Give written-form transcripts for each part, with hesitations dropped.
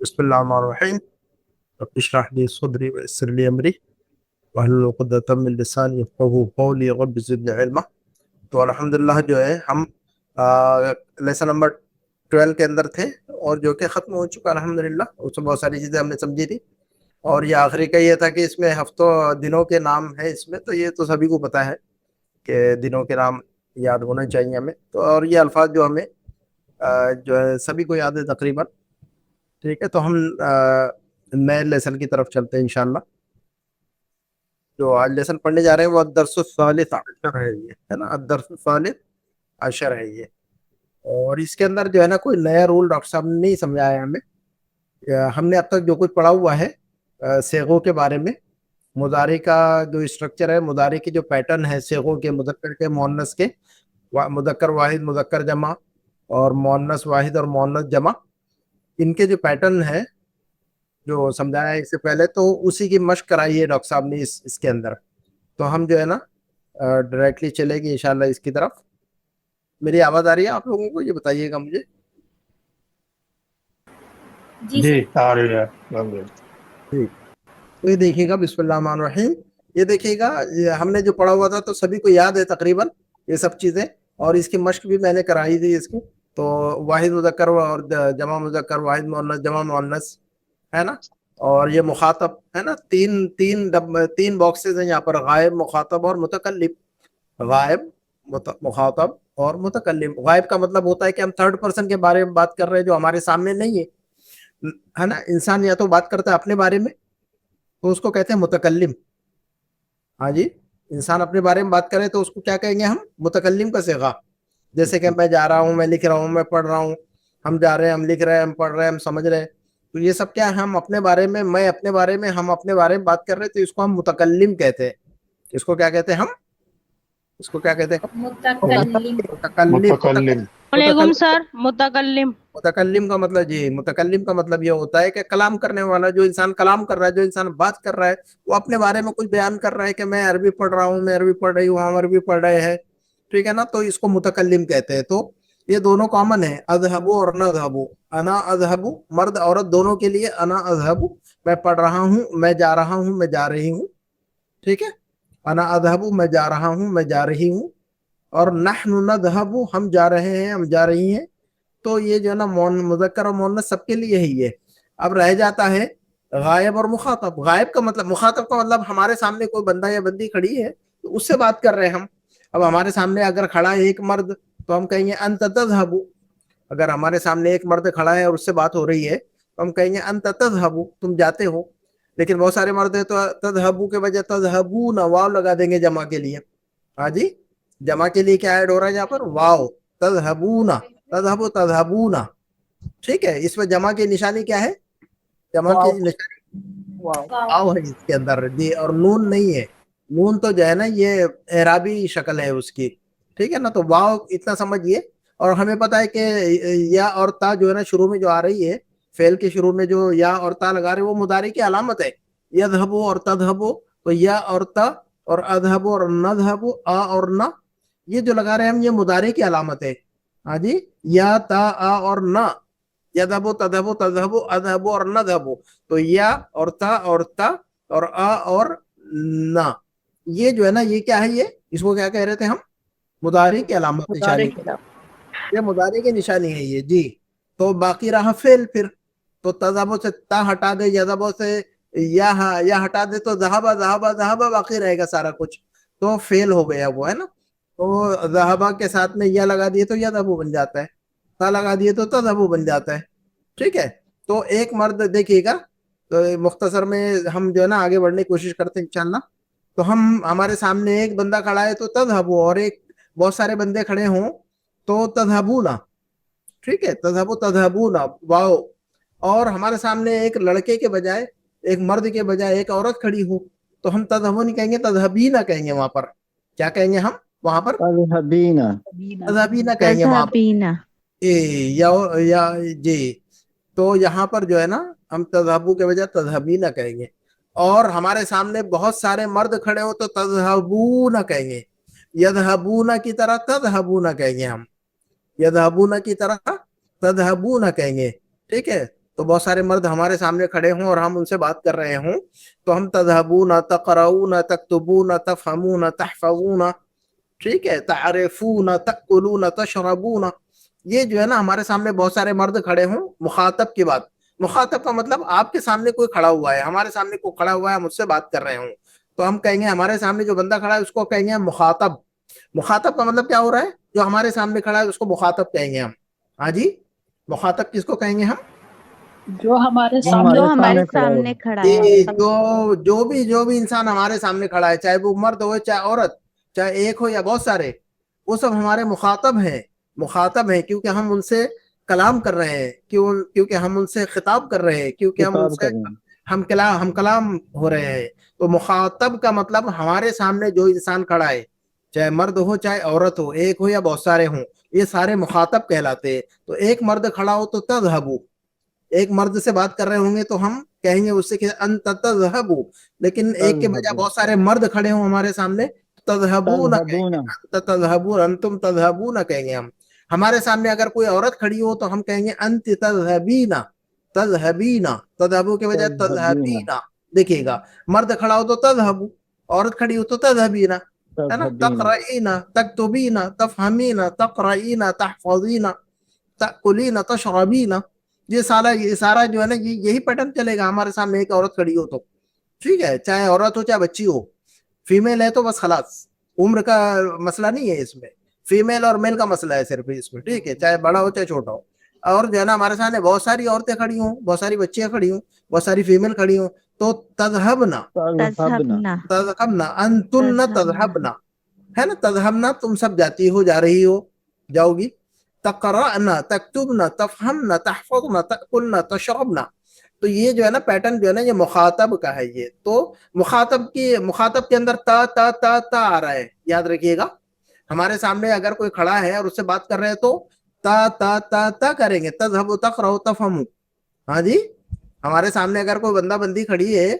بسم الله الرحمن الرحيم. رب اشرح لي صدري ويسر لي امري واحلل عقدة من لساني يفقهوا قولي رب زدني علما. تو الحمدللہ جو ہے ہم لیسن نمبر 12 کے اندر تھے اور جو کہ ختم ہو چکا الحمدللہ. اس میں بہت ساری چیزیں ہم نے سمجھی تھی اور یہ آخری کا یہ تھا کہ اس میں ہفتوں دنوں کے نام ہے اس میں. تو یہ تو سبھی کو پتا ہے کہ دنوں کے نام یاد ہونے چاہیے ہمیں. تو اور یہ الفاظ جو ہمیں جو ہے سبھی کو یاد ہے تقریباً. ٹھیک ہے, تو ہم نئے لیسن کی طرف چلتے ہیں انشاءاللہ. جو آج لیسن پڑھنے جا رہے ہیں وہ الدرس الثالث عشر ہے, یہ ہے نا, الدرس الثالث عشر ہے یہ. اور اس کے اندر جو ہے نا کوئی نیا رول ڈاکٹر صاحب نے نہیں سمجھایا ہمیں. ہم نے اب تک جو کچھ پڑھا ہوا ہے صیغوں کے بارے میں, مضارع کا جو اسٹرکچر ہے, مضارع کی جو پیٹرن ہے صیغوں کے, مذکر کے, مؤنث کے, مذکر واحد مذکر جمع اور مؤنث واحد اور مؤنث جمع, ان کے جو پیٹرن ہے جو سمجھایا ہے اس سے پہلے, تو اسی کی مشق کرائی ہے ڈاکٹر صاحب نے اس کے اندر. تو ہم جو ہے نا ڈائریکٹلی چلے گی انشاءاللہ اس کی طرف. میری آواز آ رہی ہے آپ لوگوں کو؟ یہ بتائیے گا مجھے. جی آ رہی ہے. ٹھیک, تو یہ دیکھیے گا, بسم اللہ الرحمن الرحیم. یہ دیکھیے گا, ہم نے جو پڑھا ہوا تھا تو سبھی کو یاد ہے تقریباً یہ سب چیزیں, اور اس کی مشق بھی میں نے کرائی تھی اس کی. تو واحد مذکر اور جمع مذکر, واحد مؤنث جمع مؤنث, ہے نا. اور یہ مخاطب ہے نا, تین باکسز ہیں یہاں پر, غائب, مخاطب اور متکلم. غائب, مخاطب اور متکلم. غائب کا مطلب ہوتا ہے کہ ہم تھرڈ پرسن کے بارے میں بات کر رہے ہیں جو ہمارے سامنے نہیں ہے نا. انسان یا تو بات کرتا ہے اپنے بارے میں تو اس کو کہتے ہیں متکلم. ہاں جی, انسان اپنے بارے میں بات کرے تو اس کو کیا کہیں گے ہم؟ متکلم کا صیغہ. جیسے کہ میں جا رہا ہوں, میں لکھ رہا ہوں, میں پڑھ رہا ہوں, ہم جا رہے ہیں, ہم لکھ رہے ہیں, ہم پڑھ رہے ہیں, ہم سمجھ رہے ہیں. تو یہ سب کیا ہے؟ ہم اپنے بارے میں, میں اپنے بارے میں, ہم اپنے بارے میں بات کر رہے ہیں, تو اس کو ہم متکلم کہتے ہیں. اس کو کیا کہتے ہیں ہم؟ اس کو کیا کہتے ہیں؟ متکلم. متکلم. وعلیکم سر. متکلم. متکلم کا مطلب جی, متکلم کا مطلب یہ ہوتا ہے کہ کلام کرنے والا. جو انسان کلام کر رہا ہے, جو انسان بات کر رہا ہے, وہ اپنے بارے میں کچھ بیان کر رہا ہے کہ میں عربی پڑھ رہا ہوں, میں عربی پڑھ رہی ہوں, ہم عربی پڑھ رہے ہیں. ٹھیک ہے نا, تو اس کو متکلم کہتے ہیں. تو یہ دونوں کامن ہے, اذهب اور نذهب. انا اذهب, مرد عورت دونوں کے لیے انا اذهب, میں پڑھ رہا ہوں, میں جا رہا ہوں, میں جا رہی ہوں. ٹھیک ہے, انا اذهب, میں جا رہا ہوں, میں جا رہی ہوں. اور نحن نذهب, ہم جا رہے ہیں, ہم جا رہی ہیں. تو یہ جو ہے نا مذکر اور مؤنث سب کے لیے ہی ہے. اب رہ جاتا ہے غائب اور مخاطب. غائب کا مطلب, مخاطب کا مطلب ہمارے سامنے کوئی بندہ یا بندی کھڑی ہے تو اس سے بات کر رہے ہیں ہم. اب ہمارے سامنے اگر کھڑا ہے ایک مرد تو ہم کہیں گے انت تذهب. اگر ہمارے سامنے ایک مرد کھڑا ہے اور اس سے بات ہو رہی ہے تو ہم کہیں گے انت تذهب, تم جاتے ہو. لیکن بہت سارے مرد ہیں تو تذهب کے بجائے تذهبون واو لگا دیں گے جمع کے لیے. ہاں جی, جمع کے لیے کیا ایڈ ہو رہا ہے یہاں پر؟ واو. تذهبون, تذهب تذهبون. ٹھیک ہے, اس میں جمع کی نشانی کیا ہے؟ جمع کی نشانی واو ہے اس کے اندر جی, اور نون نہیں ہے. نون تو جو ہے نا یہ اعرابی شکل ہے اس کی. ٹھیک ہے نا, تو واو اتنا سمجھیے. اور ہمیں پتا ہے کہ یا اور تا جو ہے نا شروع میں جو آ رہی ہے, فعل کے شروع میں جو یا اور تا لگا رہے, وہ مضارع کی علامت ہے. یذهب اور تذهب, تو یا اور تا اور اذهب اور نذهب, آ اور نا, یہ جو لگا رہے ہیں ہم, یہ مضارع کی علامت ہے. ہاں جی, یا تا آ اور نا, یذهب تذهب تذهب اذهب اور نذهب. تو یا اور تا اور تا اور آ اور نا, یہ جو ہے نا یہ کیا ہے؟ یہ اس کو کیا کہہ رہے تھے ہم؟ مضارع کی علامت نشانی. یہ مضارع کی نشانی ہے یہ جی. تو باقی رہا فعل پھر. تو تذهب سے تا ہٹا دے, یذهب سے یا ہٹا دے, تو ذهب ذهب ذهب باقی رہے گا سارا کچھ. تو فعل ہو گیا وہ, ہے نا. تو ذهب کے ساتھ میں یا لگا دیے تو یذهب بن جاتا ہے, تا لگا دیے تو تذهب بن جاتا ہے. ٹھیک ہے, تو ایک مرد دیکھیے گا. تو مختصر میں ہم جو ہے نا آگے بڑھنے کی کوشش کرتے ہیں انشاءاللہ. تو ہم ہمارے سامنے ایک بندہ کھڑا ہے تو تذهب, اور ایک بہت سارے بندے کھڑے ہوں تو تذهبون. ٹھیک ہے, تذهب تذهبون واو. اور ہمارے سامنے ایک لڑکے کے بجائے, ایک مرد کے بجائے ایک عورت کھڑی ہو تو ہم تذهبون نہیں کہیں گے, تذهبین کہیں گے. وہاں پر کیا کہیں گے ہم؟ وہاں پر تذهبین. تذهبین کہیں گے وہاں پر. تذهبین. یا جی. تو یہاں پر جو ہے نا ہم تذهبو کے بجائے تذهبین کہیں گے. اور ہمارے سامنے بہت سارے مرد کھڑے ہو تو تذهبون کہیں گے. یذهبون کی طرح تذهبون کہیں گے ہم. یذهبون کی طرح تذهبون کہیں گے. ٹھیک ہے, تو بہت سارے مرد ہمارے سامنے کھڑے ہوں اور ہم ان سے بات کر رہے ہوں تو ہم تذہبون تقرؤون تکتبون تفہمون تحفظون، ٹھیک ہے، تعرفون تأکلون تشربون، یہ جو ہے نا ہمارے سامنے بہت سارے مرد کھڑے ہوں مخاطب کی بات. مخاطب کا مطلب آپ کے سامنے کوئی کھڑا ہوا ہے، ہمارے سامنے کوئی کھڑا ہوا ہے، مجھ سے بات کر رہے ہوں تو ہم کہیں گے ہمارے سامنے جو بندہ کھڑا ہے اس کو کہیں گے مخاطب. مخاطب کا مطلب کیا ہو رہا ہے؟ جو ہمارے سامنے کھڑا ہے اس کو مخاطب کہیں گے ہم. ہاں جی، مخاطب کس کو کہیں گے ہم؟ جو ہمارے جو سامنے جو ہمارے ہمارے سامنے سامنے کھڑا جی، ہے. جو بھی انسان ہمارے سامنے کھڑا ہے، چاہے وہ مرد ہو چاہے عورت، چاہے ایک ہو یا بہت سارے، وہ سب ہمارے مخاطب ہیں. مخاطب ہیں کیونکہ ہم ان سے کلام کر رہے ہیں، کیونکہ ہم ان سے خطاب کر رہے ہیں، کیونکہ ہم ان خطاب سے کر رہے ہیں. ہم کلام ہو رہے ہیں. تو مخاطب کا مطلب ہمارے سامنے جو انسان کھڑا ہے، چاہے مرد ہو چاہے عورت ہو، ایک ہو یا بہت سارے ہوں، یہ سارے مخاطب کہلاتے ہیں. تو ایک مرد کھڑا ہو تو تذہبو، ایک مرد سے بات کر رہے ہوں گے تو ہم کہیں گے اس سے کہ انت تذہبو. لیکن ایک کے بجائے بہت سارے مرد کھڑے ہوں ہمارے سامنے، تذہبون کہیں تذہبون، گے، انت تذہبون، انتم تذہبون کہیں گے ہم. ہمارے سامنے اگر کوئی عورت کھڑی ہو تو ہم کہیں گے انت تذہبین، تذہبین، تذہبو کے بجائے تذہبین، تذہبین. دیکھیے گا، مرد کھڑا ہو تو تذہبو، عورت کھڑی ہو تو تذہبین، ہے نا. تذہبین، تقرئین تکتبین تفہمین تقرئین تحفظین تأکلین تشربین، یہ سارا جو ہے نا یہی پیٹرن چلے گا ہمارے سامنے ایک عورت کھڑی ہو تو. ٹھیک ہے، چاہے عورت ہو چاہے بچی ہو، فیمیل ہے تو بس خلاص، عمر کا مسئلہ نہیں ہے اس میں، فیمیل اور میل کا مسئلہ ہے صرف اس میں. ٹھیک ہے، چاہے بڑا ہو چاہے چھوٹا ہو. اور جو ہے نا ہمارے سامنے بہت ساری عورتیں کھڑی ہوں، بہت ساری بچیاں کھڑی ہوں، بہت ساری فیمیل کھڑی ہوں تو تذہبنا، تذہبنا، تذہبنا انتن تذہبنا، ہے نا. تذہبنا تم سب جاتی ہو، جا رہی ہو، جاؤ گی. تقرأنا تکتبنا تفہمنا تحفظنا تأکلنا تشربنا. تو یہ جو ہے نا پیٹرن جو ہے نا یہ مخاطب کا ہے. یہ تو مخاطب کے اندر تا تا تا تا آ رہا ہے، یاد رکھیے گا. ہمارے سامنے اگر کوئی کھڑا ہے اور اس سے بات کر رہے ہیں تو تا تا تا تا کریں گے، تذہب تقرأ تفہم. ہاں جی، ہمارے سامنے اگر کوئی بندہ بندی کھڑی ہے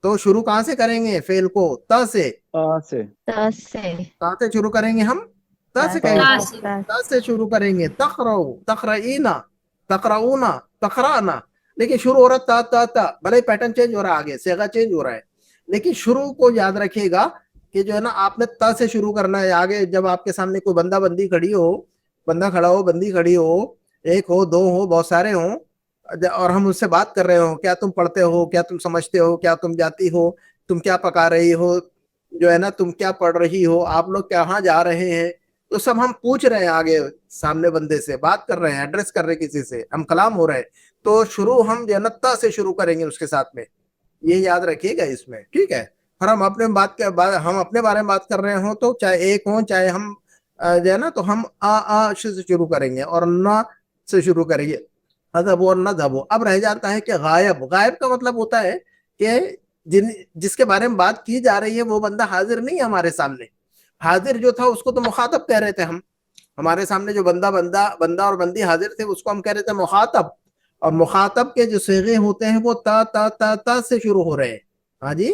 تو شروع کہاں سے کریں گے؟ فعل کو تا سے، تا سے، تا سے، تا سے شروع کریں گے ہم، تا سے کہیں تا گے، سے، تا سے شروع کریں گے. تقرأ تقرئینا تقرؤنا تقرأنا، لیکن شروع ہو رہا تا تا تا، بھلے پیٹرن چینج ہو رہا ہے، آگے صیغہ چینج ہو رہا ہے، لیکن شروع کو یاد رکھیے گا کہ جو ہے نا آپ نے تا سے شروع کرنا ہے. آگے جب آپ کے سامنے کوئی بندہ بندی کھڑی ہو، بندہ کھڑا ہو، بندی کھڑی ہو، ایک ہو، دو ہو، بہت سارے ہوں، اور ہم اس سے بات کر رہے ہوں، کیا تم پڑھتے ہو، کیا تم سمجھتے ہو، کیا تم جاتی ہو، تم کیا پکا رہی ہو، جو ہے نا تم کیا پڑھ رہی ہو، آپ لوگ کہاں جا رہے ہیں، تو سب ہم پوچھ رہے ہیں. آگے سامنے بندے سے بات کر رہے ہیں، ایڈریس کر رہے ہیں، کسی سے ہم کلام ہو رہے ہیں، تو شروع ہم جو ہے نا تا سے شروع کریں گے اس کے ساتھ میں. یہ یاد رکھیے گا اس میں. ٹھیک ہے، اور ہم اپنے بارے میں بات کر رہے ہوں تو چاہے ایک ہوں چاہے ہم جو ہے نا تو ہم آ سے شروع کریں گے اور نہ سے شروع کریں گے، اذهبوا اور نذهبوا. اب رہ جاتا ہے کہ غائب. غائب کا مطلب ہوتا ہے کہ جس کے بارے میں بات کی جا رہی ہے وہ بندہ حاضر نہیں ہے ہمارے سامنے. حاضر جو تھا اس کو تو مخاطب کہہ رہے تھے ہم، ہمارے سامنے جو بندہ اور بندی حاضر تھے اس کو ہم کہہ رہے تھے مخاطب. اور مخاطب کے جو صیغے ہوتے ہیں وہ تا تا تا تا سے شروع ہو رہے ہیں. ہاں جی،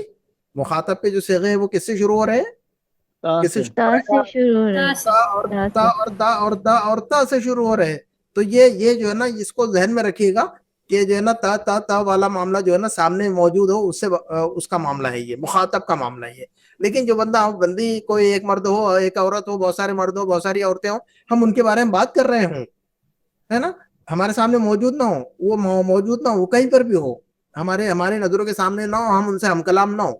مخاطب کے جو صیغے ہیں وہ کس سے شروع ہو رہے ہیں؟ تا کس سے سے، شروع تا ہو رہے سے ہیں؟ شروع ہو رہا تا ہے. سے، تا تا اور سے. تا اور دا اور دا اور تا سے شروع ہو رہے ہیں. تو یہ جو ہے نا اس کو ذہن میں رکھیے گا کہ جو ہے نا تا تا تا والا معاملہ جو ہے نا سامنے موجود ہو اس کا معاملہ ہے، یہ مخاطب کا معاملہ ہے. لیکن جو بندہ بندی کوئی ایک مرد ہو ایک عورت ہو، بہت سارے مرد ہو بہت ساری عورتیں ہوں، ہم ان کے بارے میں بات کر رہے ہوں، ہے نا، ہمارے سامنے موجود نہ ہو، وہ موجود نہ ہو، کہیں پر بھی ہو، ہمارے نظروں کے سامنے نہ ہو، ہم ان سے ہم کلام نہ ہو،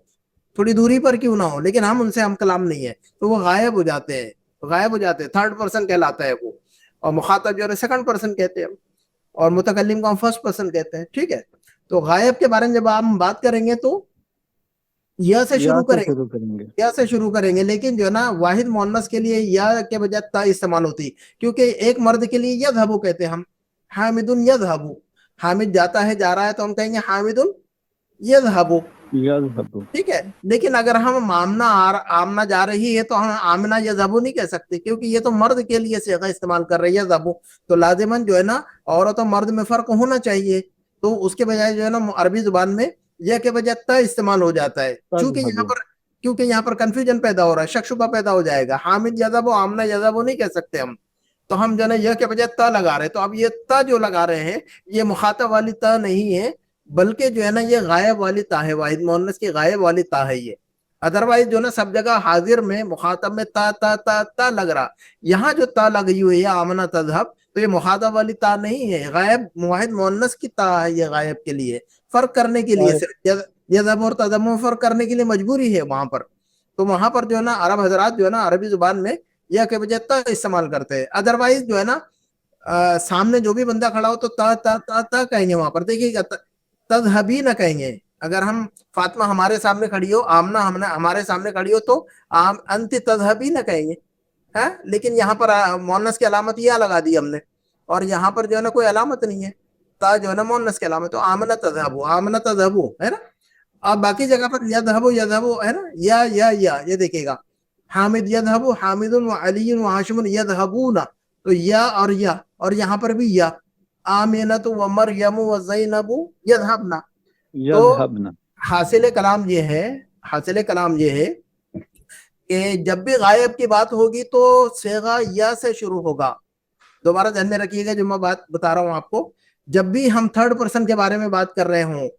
تھوڑی دوری پر کیوں نہ ہو، لیکن ہم ان سے ہم کلام نہیں ہے، تو وہ غائب ہو جاتے ہیں. غائب ہو جاتے ہیں، تھرڈ پرسن کہلاتا ہے وہ. اور مخاطب جو ہے سیکنڈ پرسن کہتے ہیں، اور متکلم کو ہم فرسٹ پرسن کہتے ہیں. ٹھیک ہے، تو غائب کے بارے میں جب ہم بات کریں گے تو یا سے یا شروع سے کریں گے، شروع کریں گے. یا سے شروع کریں گے. لیکن جو ہے نا واحد مؤنث کے لیے یا کے بجائے تا استعمال ہوتی، کیونکہ ایک مرد کے لیے یذهبو کہتے ہیں ہم، حامد یذهبو، حامد جاتا ہے جا رہا ہے تو ہم کہیں گے حامد یذهبو. یذهب، ٹھیک ہے، لیکن اگر ہم آمنہ جا رہی ہے تو ہم آمنہ یذهبو نہیں کہہ سکتے، کیونکہ یہ تو مرد کے لیے صیغہ استعمال کر رہی ہے یذهبو. تو لازماً جو ہے نا عورت اور مرد میں فرق ہونا چاہیے، تو اس کے بجائے جو ہے نا عربی زبان میں یا کے بجائے تا استعمال ہو جاتا ہے. تذهب، کیونکہ یہاں پر کنفیوژن پیدا ہو رہا ہے، شک شبہ پیدا ہو جائے گا. حامد یذهبو آمنہ یذهبو نہیں کہہ سکتے ہم. تو ہم جو ہے نا یہ کے بجائے تا لگا رہے ہیں. تو اب یہ تا جو لگا رہے ہیں یہ مخاطب والی تا نہیں ہے بلکہ جو ہے نا یہ غائب والی تا ہے, واحد مؤنث کی غائب والی تا ہے یہ. ادروائز جو ہے نا سب جگہ حاضر میں مخاطب میں تا تا تا تا لگ رہا, یہاں جو تا لگی ہوئی ہے آمنہ تذہب تو یہ مخاطب والی تا نہیں ہے, غائب واحد مؤنث کی تا ہے یہ غائب کے لیے, فرق کرنے کے لیے, صرف یذهب اور تذم فرق کرنے کے لیے مجبوری ہے وہاں پر. تو وہاں پر جو ہے نا عرب حضرات جو ہے نا عربی زبان میں یا کے بجائے تا استعمال کرتے ہیں. ادروائز جو ہے نا سامنے جو بھی بندہ کھڑا ہو تو تا تا تا تا کہیں گے, وہاں پر دیکھیے گا تذہبی نہ کہیں گے. اگر ہم فاطمہ ہمارے سامنے کھڑی ہو, آمنہ ہمارے سامنے کھڑی ہو تو انت تذہبی نہ کہیں گے, ہے. لیکن یہاں پر مؤنث کی علامت یہ لگا دی ہم نے, اور یہاں پر جو ہے نا کوئی علامت نہیں ہے, تا جو ہے نا مؤنث کی علامت. تو آمنہ تذہبو, آمنہ تذہبو ہے نا. اب باقی جگہ پر یذہبو یذہبو ہے نا, یا یہ دیکھیے گا حامد یذہبو حامد و علی و ہاشم یذہبون, تو یا اور یہاں پر بھی یا آمینۃ و مریم و زینب یذہبنا. تو یذهبنا. حاصل کلام یہ ہے کہ جب بھی غائب کی بات ہوگی تو صیغہ یا سے شروع ہوگا. دوبارہ ذہن میں رکھیے گا جو میں بات بتا رہا ہوں آپ کو, جب بھی ہم تھرڈ پرسن کے بارے میں بات کر رہے ہوں,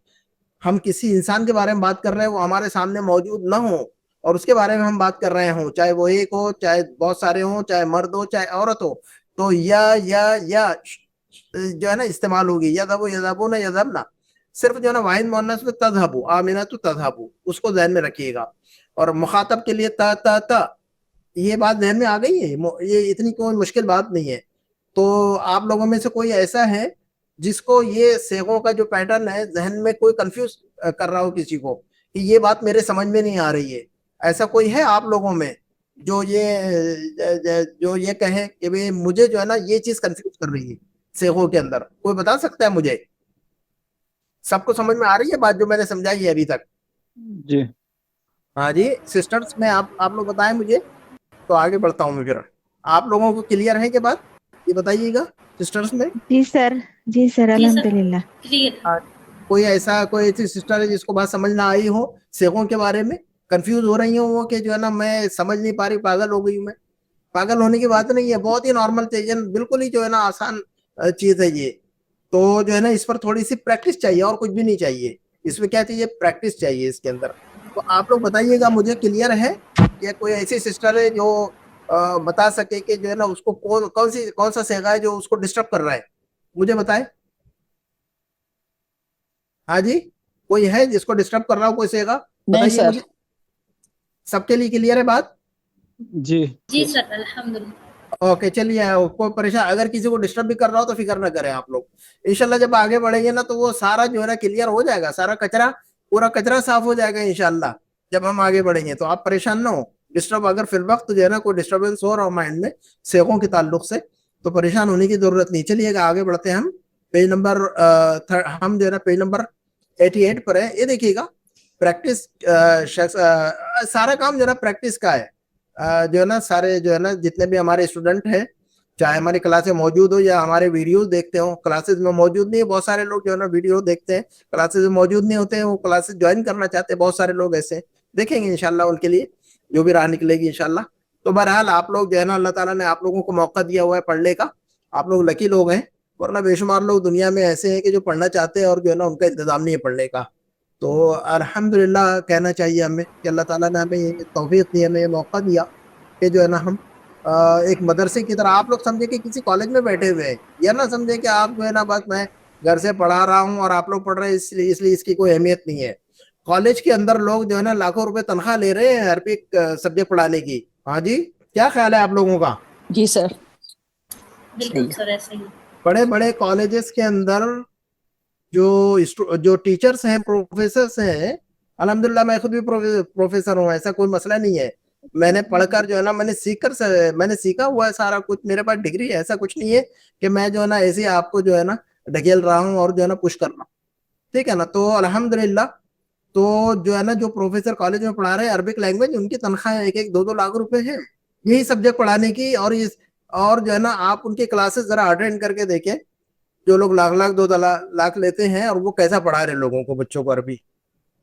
ہم کسی انسان کے بارے میں بات کر رہے ہیں وہ ہمارے سامنے موجود نہ ہو اور اس کے بارے میں ہم بات کر رہے ہوں, چاہے وہ ایک ہو, چاہے بہت سارے ہوں, چاہے مرد ہو, چاہے عورت ہو, تو یا جو ہے نا استعمال ہوگی. یذہبو یذہبون یذہبنا, صرف جو ہے نا واحد مؤنث میں تذہبو آمینۃ تذہبو, اس کو ذہن میں رکھیے گا. اور مخاطب کے لیے تا تا تا, یہ بات ذہن میں آ گئی ہے, یہ اتنی کوئی مشکل بات نہیں ہے. تو آپ لوگوں میں سے کوئی ایسا ہے جس کو یہ صیغوں کا جو پیٹرن ہے ذہن میں کوئی کنفیوز کر رہا ہو کسی کو کہ یہ بات میرے سمجھ میں نہیں آ رہی ہے, ایسا کوئی ہے آپ لوگوں میں جو یہ کہے کہ بھئی مجھے جو ہے نا یہ چیز کنفیوز کر رہی ہے صیغوں کے اندر؟ کوئی بتا سکتا ہے مجھے؟ سب کو سمجھ میں آ رہی ہے بات جو میں نے سمجھائی ہے ابھی تک؟ جی ہاں جی سسٹرز, میں آپ لوگ بتائیں مجھے تو آگے بڑھتا ہوں میں. پھر آپ لوگوں کو کلیئر ہے کہ بات یہ بتائیے گا سسٹرز میں. جی سر الحمدللہ. کوئی ایسی سسٹر ہے جس کو بات سمجھ نہ آئی ہو صیغوں کے بارے میں, کنفیوز ہو رہی ہوں وہ کہ جو ہے نا میں سمجھ نہیں پا رہی, پاگل ہو گئی ہوں میں؟ پاگل ہونے کی بات نہیں ہے, بہت ہی نارمل چیز ہے, بالکل ہی جو ہے نا آسان چیز ہے یہ. تو جو ہے نا اس پر تھوڑی سی پریکٹس چاہیے اور کچھ بھی نہیں چاہیے, اس میں کیا چاہیے, پریکٹس چاہیے اس کے اندر. تو آپ لوگ بتائیے گا مجھے کلیئر ہے کہ کوئی ایسی سسٹر ہے جو بتا سکے کہ جو ہے نا اس کو کون سا صیغہ ہے جو اس کو ڈسٹرب کر رہا ہے, مجھے بتائیں. ہاں جی کوئی ہے جس کو ڈسٹرب کر رہا ہو کوئی صیغہ؟ بتائیے مجھے. سب کے لیے کلیئر ہے بات؟ جی سر الحمدللہ. اوکے چلیے, کوئی پریشان اگر کسی کو ڈسٹرب بھی کر رہا ہو تو فکر نہ کریں آپ لوگ, انشاءاللہ جب آگے بڑھیں گے نا تو وہ سارا جو ہے نا کلیئر ہو جائے گا, سارا کچرا پورا کچرا صاف ہو جائے گا انشاءاللہ جب ہم آگے بڑھیں گے. تو آپ پریشان نہ ہو, ڈسٹرب اگر فی الوقت جو ہے نا کوئی ڈسٹربنس ہو رہا ہو مائنڈ میں صیغوں کے تعلق سے تو پریشان ہونے کی ضرورت نہیں. چلیے گا آگے بڑھتے ہیں ہم پیج نمبر ہم جو ہے نا پیج نمبر 88 پر ہے. یہ دیکھیے گا پریکٹس, سارا کام جو ہے نا پریکٹس کا ہے. جو ہے نا سارے جو ہے نا جتنے بھی ہمارے اسٹوڈنٹ ہیں, چاہے ہماری کلاسیں موجود ہو یا ہمارے ویڈیوز دیکھتے ہوں, کلاسز میں موجود نہیں, بہت سارے لوگ جو ہے نا ویڈیو دیکھتے ہیں کلاسز میں موجود نہیں ہوتے ہیں, وہ کلاسز جوائن کرنا چاہتے ہیں, بہت سارے لوگ ایسے دیکھیں گے انشاءاللہ ان کے لیے جو بھی راہ نکلے گی انشاءاللہ. تو بہرحال آپ لوگ جو ہے نا اللہ تعالیٰ نے آپ لوگوں کو موقع دیا ہوا ہے پڑھنے کا, آپ لوگ لکی لوگ ہیں, ورنہ بے شمار لوگ دنیا میں ایسے ہیں کہ جو پڑھنا چاہتے ہیں اور جو ہے نا ان کا انتظام نہیں ہے پڑھنے کا. تو الحمدللہ کہنا چاہیے ہمیں کہ اللہ تعالیٰ نے ہمیں یہ توفیق دی, ہمیں یہ موقع دیا کہ جو ہے نا ہم ایک مدرسے کی طرح, آپ لوگ سمجھے کہ کسی کالج میں بیٹھے ہوئے ہیں, یا نہ سمجھے کہ آپ جو ہے نا بس میں گھر سے پڑھا رہا ہوں اور آپ لوگ پڑھ رہے ہیں اس لیے اس کی کوئی اہمیت نہیں ہے. کالج کے اندر لوگ جو ہے نا لاکھوں روپے تنخواہ لے رہے ہیں عربک سبجیکٹ پڑھانے کی. ہاں جی کیا خیال ہے آپ لوگوں کا؟ جی سر. بالکل سر ایسا ہی. بڑے بڑے کالجز کے اندر جو ٹیچرز ہیں, پروفیسرز ہیں, الحمدللہ میں خود بھی پروفیسر ہوں, ایسا کوئی مسئلہ نہیں ہے. میں نے پڑھ کر جو ہے نا میں نے سیکھا ہوا ہے سارا کچھ, میرے پاس ڈگری ہے, ایسا کچھ نہیں ہے کہ میں جو ہے نا ایسے آپ کو جو ہے نا ڈھکیل رہا ہوں اور جو ہے نا پش کر رہا ہوں, ٹھیک ہے نا. تو الحمدللہ تو جو ہے نا جو پروفیسر کالج میں پڑھا رہے ہیں عربک لینگویج, ان کی تنخواہ 1-2 لاکھ روپے ہے یہی سبجیکٹ پڑھانے کی. اور جو ہے نا آپ ان کی کلاسز ذرا اٹینڈ کر کے دیکھیں, جو لوگ لاکھ 2 لاکھ لیتے ہیں اور وہ کیسا پڑھا رہے لوگوں کو, بچوں کو عربی.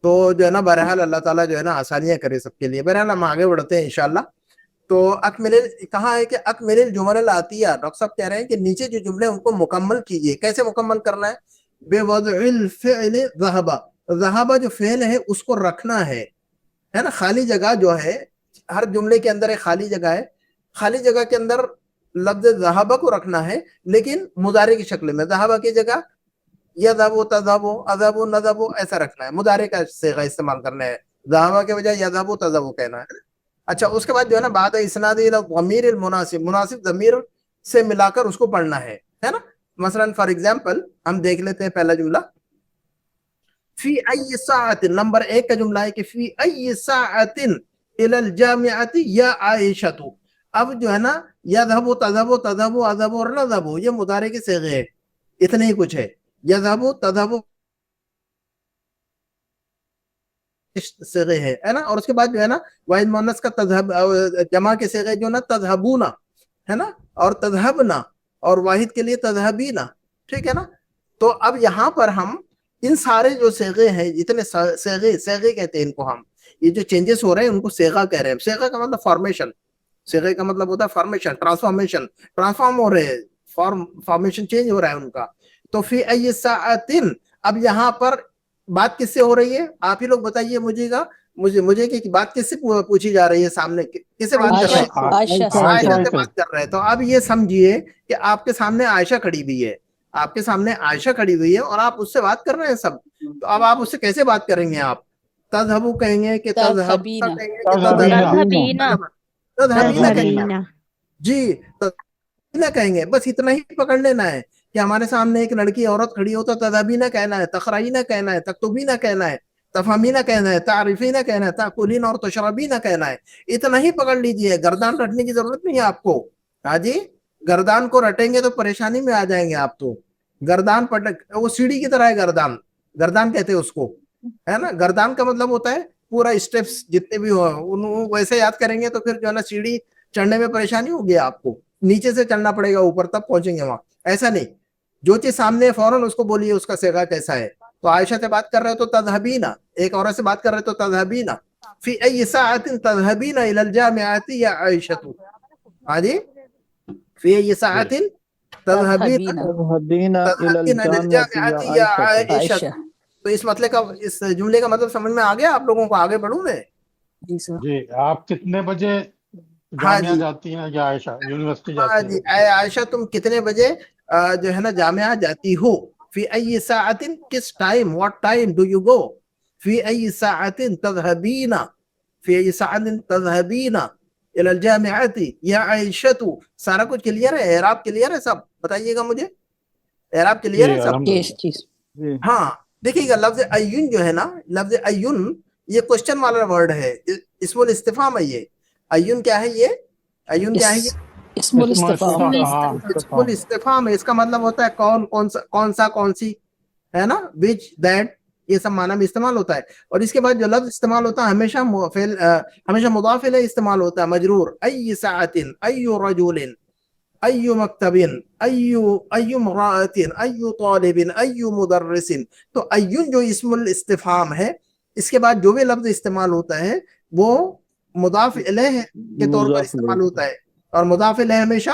تو جو ہے نا بہرحال اللہ تعالیٰ جو ہے نا آسانیاں کرے سب کے لیے. بہرحال ہم آگے بڑھتے ہیں انشاءاللہ. تو اکمل کہاں ہے کہ اکمل الجمل الاتیہ، ڈاکٹر صاحب کہہ رہے ہیں کہ نیچے جو جملے ان کو مکمل کیجئے. کیسے مکمل کرنا ہے؟ بے وضع الفعل ذهب، ذهب جو فعل ہے اس کو رکھنا ہے نا. خالی جگہ جو ہے ہر جملے کے اندر ایک خالی جگہ ہے، خالی جگہ کے اندر لفظ ذهب کو رکھنا ہے لیکن مضارع کی شکل میں. ذهب کی جگہ یذهب تذهب اذهب نذهب ایسا رکھنا ہے، مضارع کا صیغہ استعمال کرنا ہے. ذهب کے بجائے یذهب تذهب کہنا ہے. اچھا اس کے بعد جو ہے نا بعد اسناد الضمیر المناسب، مناسب ضمیر سے ملا کر اس کو پڑھنا ہے نا. مثلا فار ایگزامپل ہم دیکھ لیتے ہیں پہلا جملہ فی ای ساعت، نمبر 1 کا جملہ ہے کہ فی ای ساعت الی الجامعۃ یا عائشۃ. اب جو ہے نا یذهب تذهب تذهب اذهب اور نذهب یہ مضارع کے صیغے ہیں، اتنے ہی کچھ ہے. یذهب تذهب صیغے ہے نا. اور اس کے بعد جو ہے نا واحد مؤنث کا تذهب جمع کے صیغے جو نا تذهبون ہے نا، اور تذهبنا، اور واحد کے لیے تذهبین. ٹھیک ہے نا. تو اب یہاں پر ہم ان سارے جو صیغے ہیں، جتنے صیغے کہتے ہیں ان کو ہم، یہ جو چینجز ہو رہے ہیں ان کو صیغہ کہہ رہے ہیں. صیغہ کا مطلب فارمیشن، صیغے کا مطلب ہوتا ہے فارمیشن، ٹرانسفارمیشن، ٹرانسفارم ہو رہے ہیں، فارمیشن چینج ہو رہا ہے ان کا. تو فی ای ساعت، اب یہاں پر بات کس سے ہو رہی ہے؟ آپ ہی لوگ بتائیے مجھے کہ بات کس سے پوچھی جا رہی ہے؟ سامنے کس سے بات کر رہے ہیں؟ عائشہ سے بات کر رہے ہیں. تو اب یہ سمجھیے کہ آپ کے سامنے عائشہ کھڑی ہوئی ہے، آپ کے سامنے عائشہ کھڑی ہوئی ہے اور آپ اس سے بات کر رہے ہیں سب. تو اب آپ اس سے کیسے بات کریں گے؟ آپ تذهبو کہیں گے کہ تذهبین کہیں گے کہ تذهبین کہیں گے. جی تذهبین کہیں گے. بس اتنا ہی پکڑ لینا ہے کہ ہمارے سامنے ایک لڑکی عورت کھڑی ہو تو تذهبین کہنا ہے، تقرئین کہنا ہے، تکتبین کہنا ہے، تفہمین کہنا ہے، تعریفین کہنا ہے، تاکلین اور تشربین کہنا ہے. اتنا ہی پکڑ لیجئے، گردان رٹنے کی ضرورت نہیں ہے آپ کو. ہاں جی، گردان کو رٹیں گے تو پریشانی میں آ جائیں گے آپ. تو گردان پٹک وہ سیڑھی کی طرح ہے، گردان کہتے ہیں اس کو ہے نا. گردان کا مطلب ہوتا ہے پورا اسٹیپس جتنے بھی ہو ویسے یاد کریں گے تو پھر جو ہے نا سیڑھی چڑھنے میں پریشانی ہوگی آپ کو، نیچے سے چڑھنا پڑے گا اوپر تب پہنچیں گے وہاں. ایسا نہیں، جو چیز سامنے فوراً اس کو بولیے اس کا صیغہ کیسا ہے. تو عائشہ سے بات کر رہے ہو تو تذهبین، ایک عورت سے بات کر رہے تو تذهبین. فی ای ساعت تذهبین الی الجامعۃ یا عائشۃ. ہاں جی، فی ای ساعت تذهبین الی الجامعۃ یا عائشۃ. تو اس مطلب کا، اس جملے کا مطلب سمجھ میں آ گیا آپ لوگوں کو؟ آگے بڑھوں میں؟ جی آپ کتنے بجے ہاں جامعہ جی، جاتی ہیں یا عائشہ یونیورسٹی ہاں جاتی جی، ہیں؟ اے عائشہ تم کتنے بجے جو ہے نا جامعہ جاتی ہو؟ فی ای ساعت، کس time, what time do you go? فی ای ساعت تذهبین، فی ای ساعت تذهبین الی الجامعۃ یا عائشۃ. سارا کچھ کلیئر ہے؟ اعراب کلیئر ہے؟ سب بتائیے گا مجھے، اعراب کلیئر جی ہے سب؟ الحمدللہ. ہاں دیکھیے گا، لفظ ایون جو ہے نا، لفظ ایون یہ کوشچن والا ورڈ ہے، اسم الاستفہام ہے. یہ ایون کیا ہے؟ یہ ایون کیا ہے؟ یہ اسم الاستفہام. اسم الاستفہام ہے. اس کا مطلب ہوتا ہے کون سا کون سی ہے نا، which that، یہ سب معنی میں استعمال ہوتا ہے. اور اس کے بعد جو لفظ استعمال ہوتا ہے ہمیشہ مضاف الیہ استعمال ہوتا ہے، مجرور. ای ساعت، ای رجل، ای مکتب، ای امرأۃ، ای طالب، ای مدرس. تو ایون جو اسم الاستفہام ہے اس کے بعد جو بھی لفظ استعمال ہوتا ہے وہ مضاف الیہ کے طور پر استعمال ہوتا ہے. اور مضاف الیہ ہمیشہ،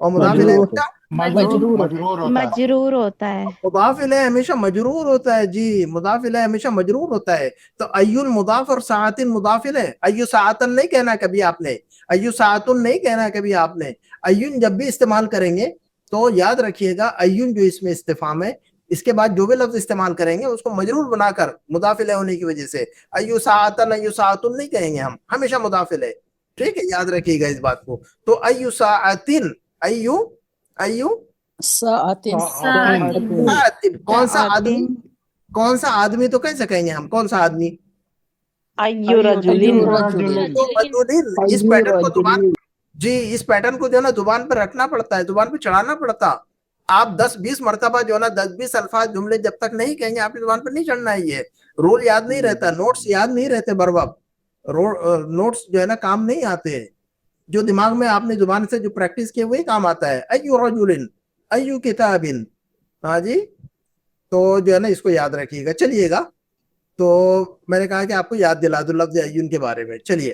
اور مضاف الیہ ہمیشہ مجرور ہوتا ہے. مجرور ہوتا ہے. مضاف الیہ ہمیشہ مجرور ہوتا ہے. جی مضاف الیہ ہمیشہ مجرور ہوتا ہے. تو ایون مضاف اور ساعتن مضاف الیہ. ایو ساعتن نہیں کہنا کبھی آپ نے، ایو ساعتن نہیں کہنا کبھی آپ نے. ایون جب بھی استعمال کریں گے تو یاد رکھیے گا ایون جو اس میں استفہام ہے اس کے بعد جو بھی لفظ استعمال کریں گے اس کو مجرور بنا کر مضاف الیہ ہونے کی وجہ سے ایو ساعتن، ایو ساعتن نہیں کہیں گے ہم، ہمیشہ مضاف الیہ. ٹھیک ہے، یاد رکھیے گا اس بات کو. تو ایو ساعتن، ایو ساعتن. کون سا آدمی، کون سا آدمی تو کیسے کہیں گے ہم؟ کون سا آدمی؟ ایو رجلین. اس پیٹرن کو زبان، جی اس پیٹرن کو جو ہے نا زبان پہ رکھنا پڑتا ہے، زبان پہ چڑھانا پڑتا. آپ 10-20 مرتبہ جو ہے نا 10-20 الفاظ جملے جب تک نہیں کہیں گے آپ کی زبان پہ نہیں چڑھنا ہے. یہ رول یاد نہیں رہتا، نوٹس یاد نہیں رہتے بر وقت، نوٹس جو ہے نا کام نہیں آتے. جو دماغ میں آپ نے زبان سے جو پریکٹس کیے وہی کام آتا ہے. ایو رجل، ایو کتاب. ہاں جی، تو جو ہے نا اس کو یاد رکھیے گا. چلیے گا، تو میں نے کہا کہ آپ کو یاد دلا دو لفظ ایون کے بارے میں. چلیے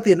3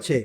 6,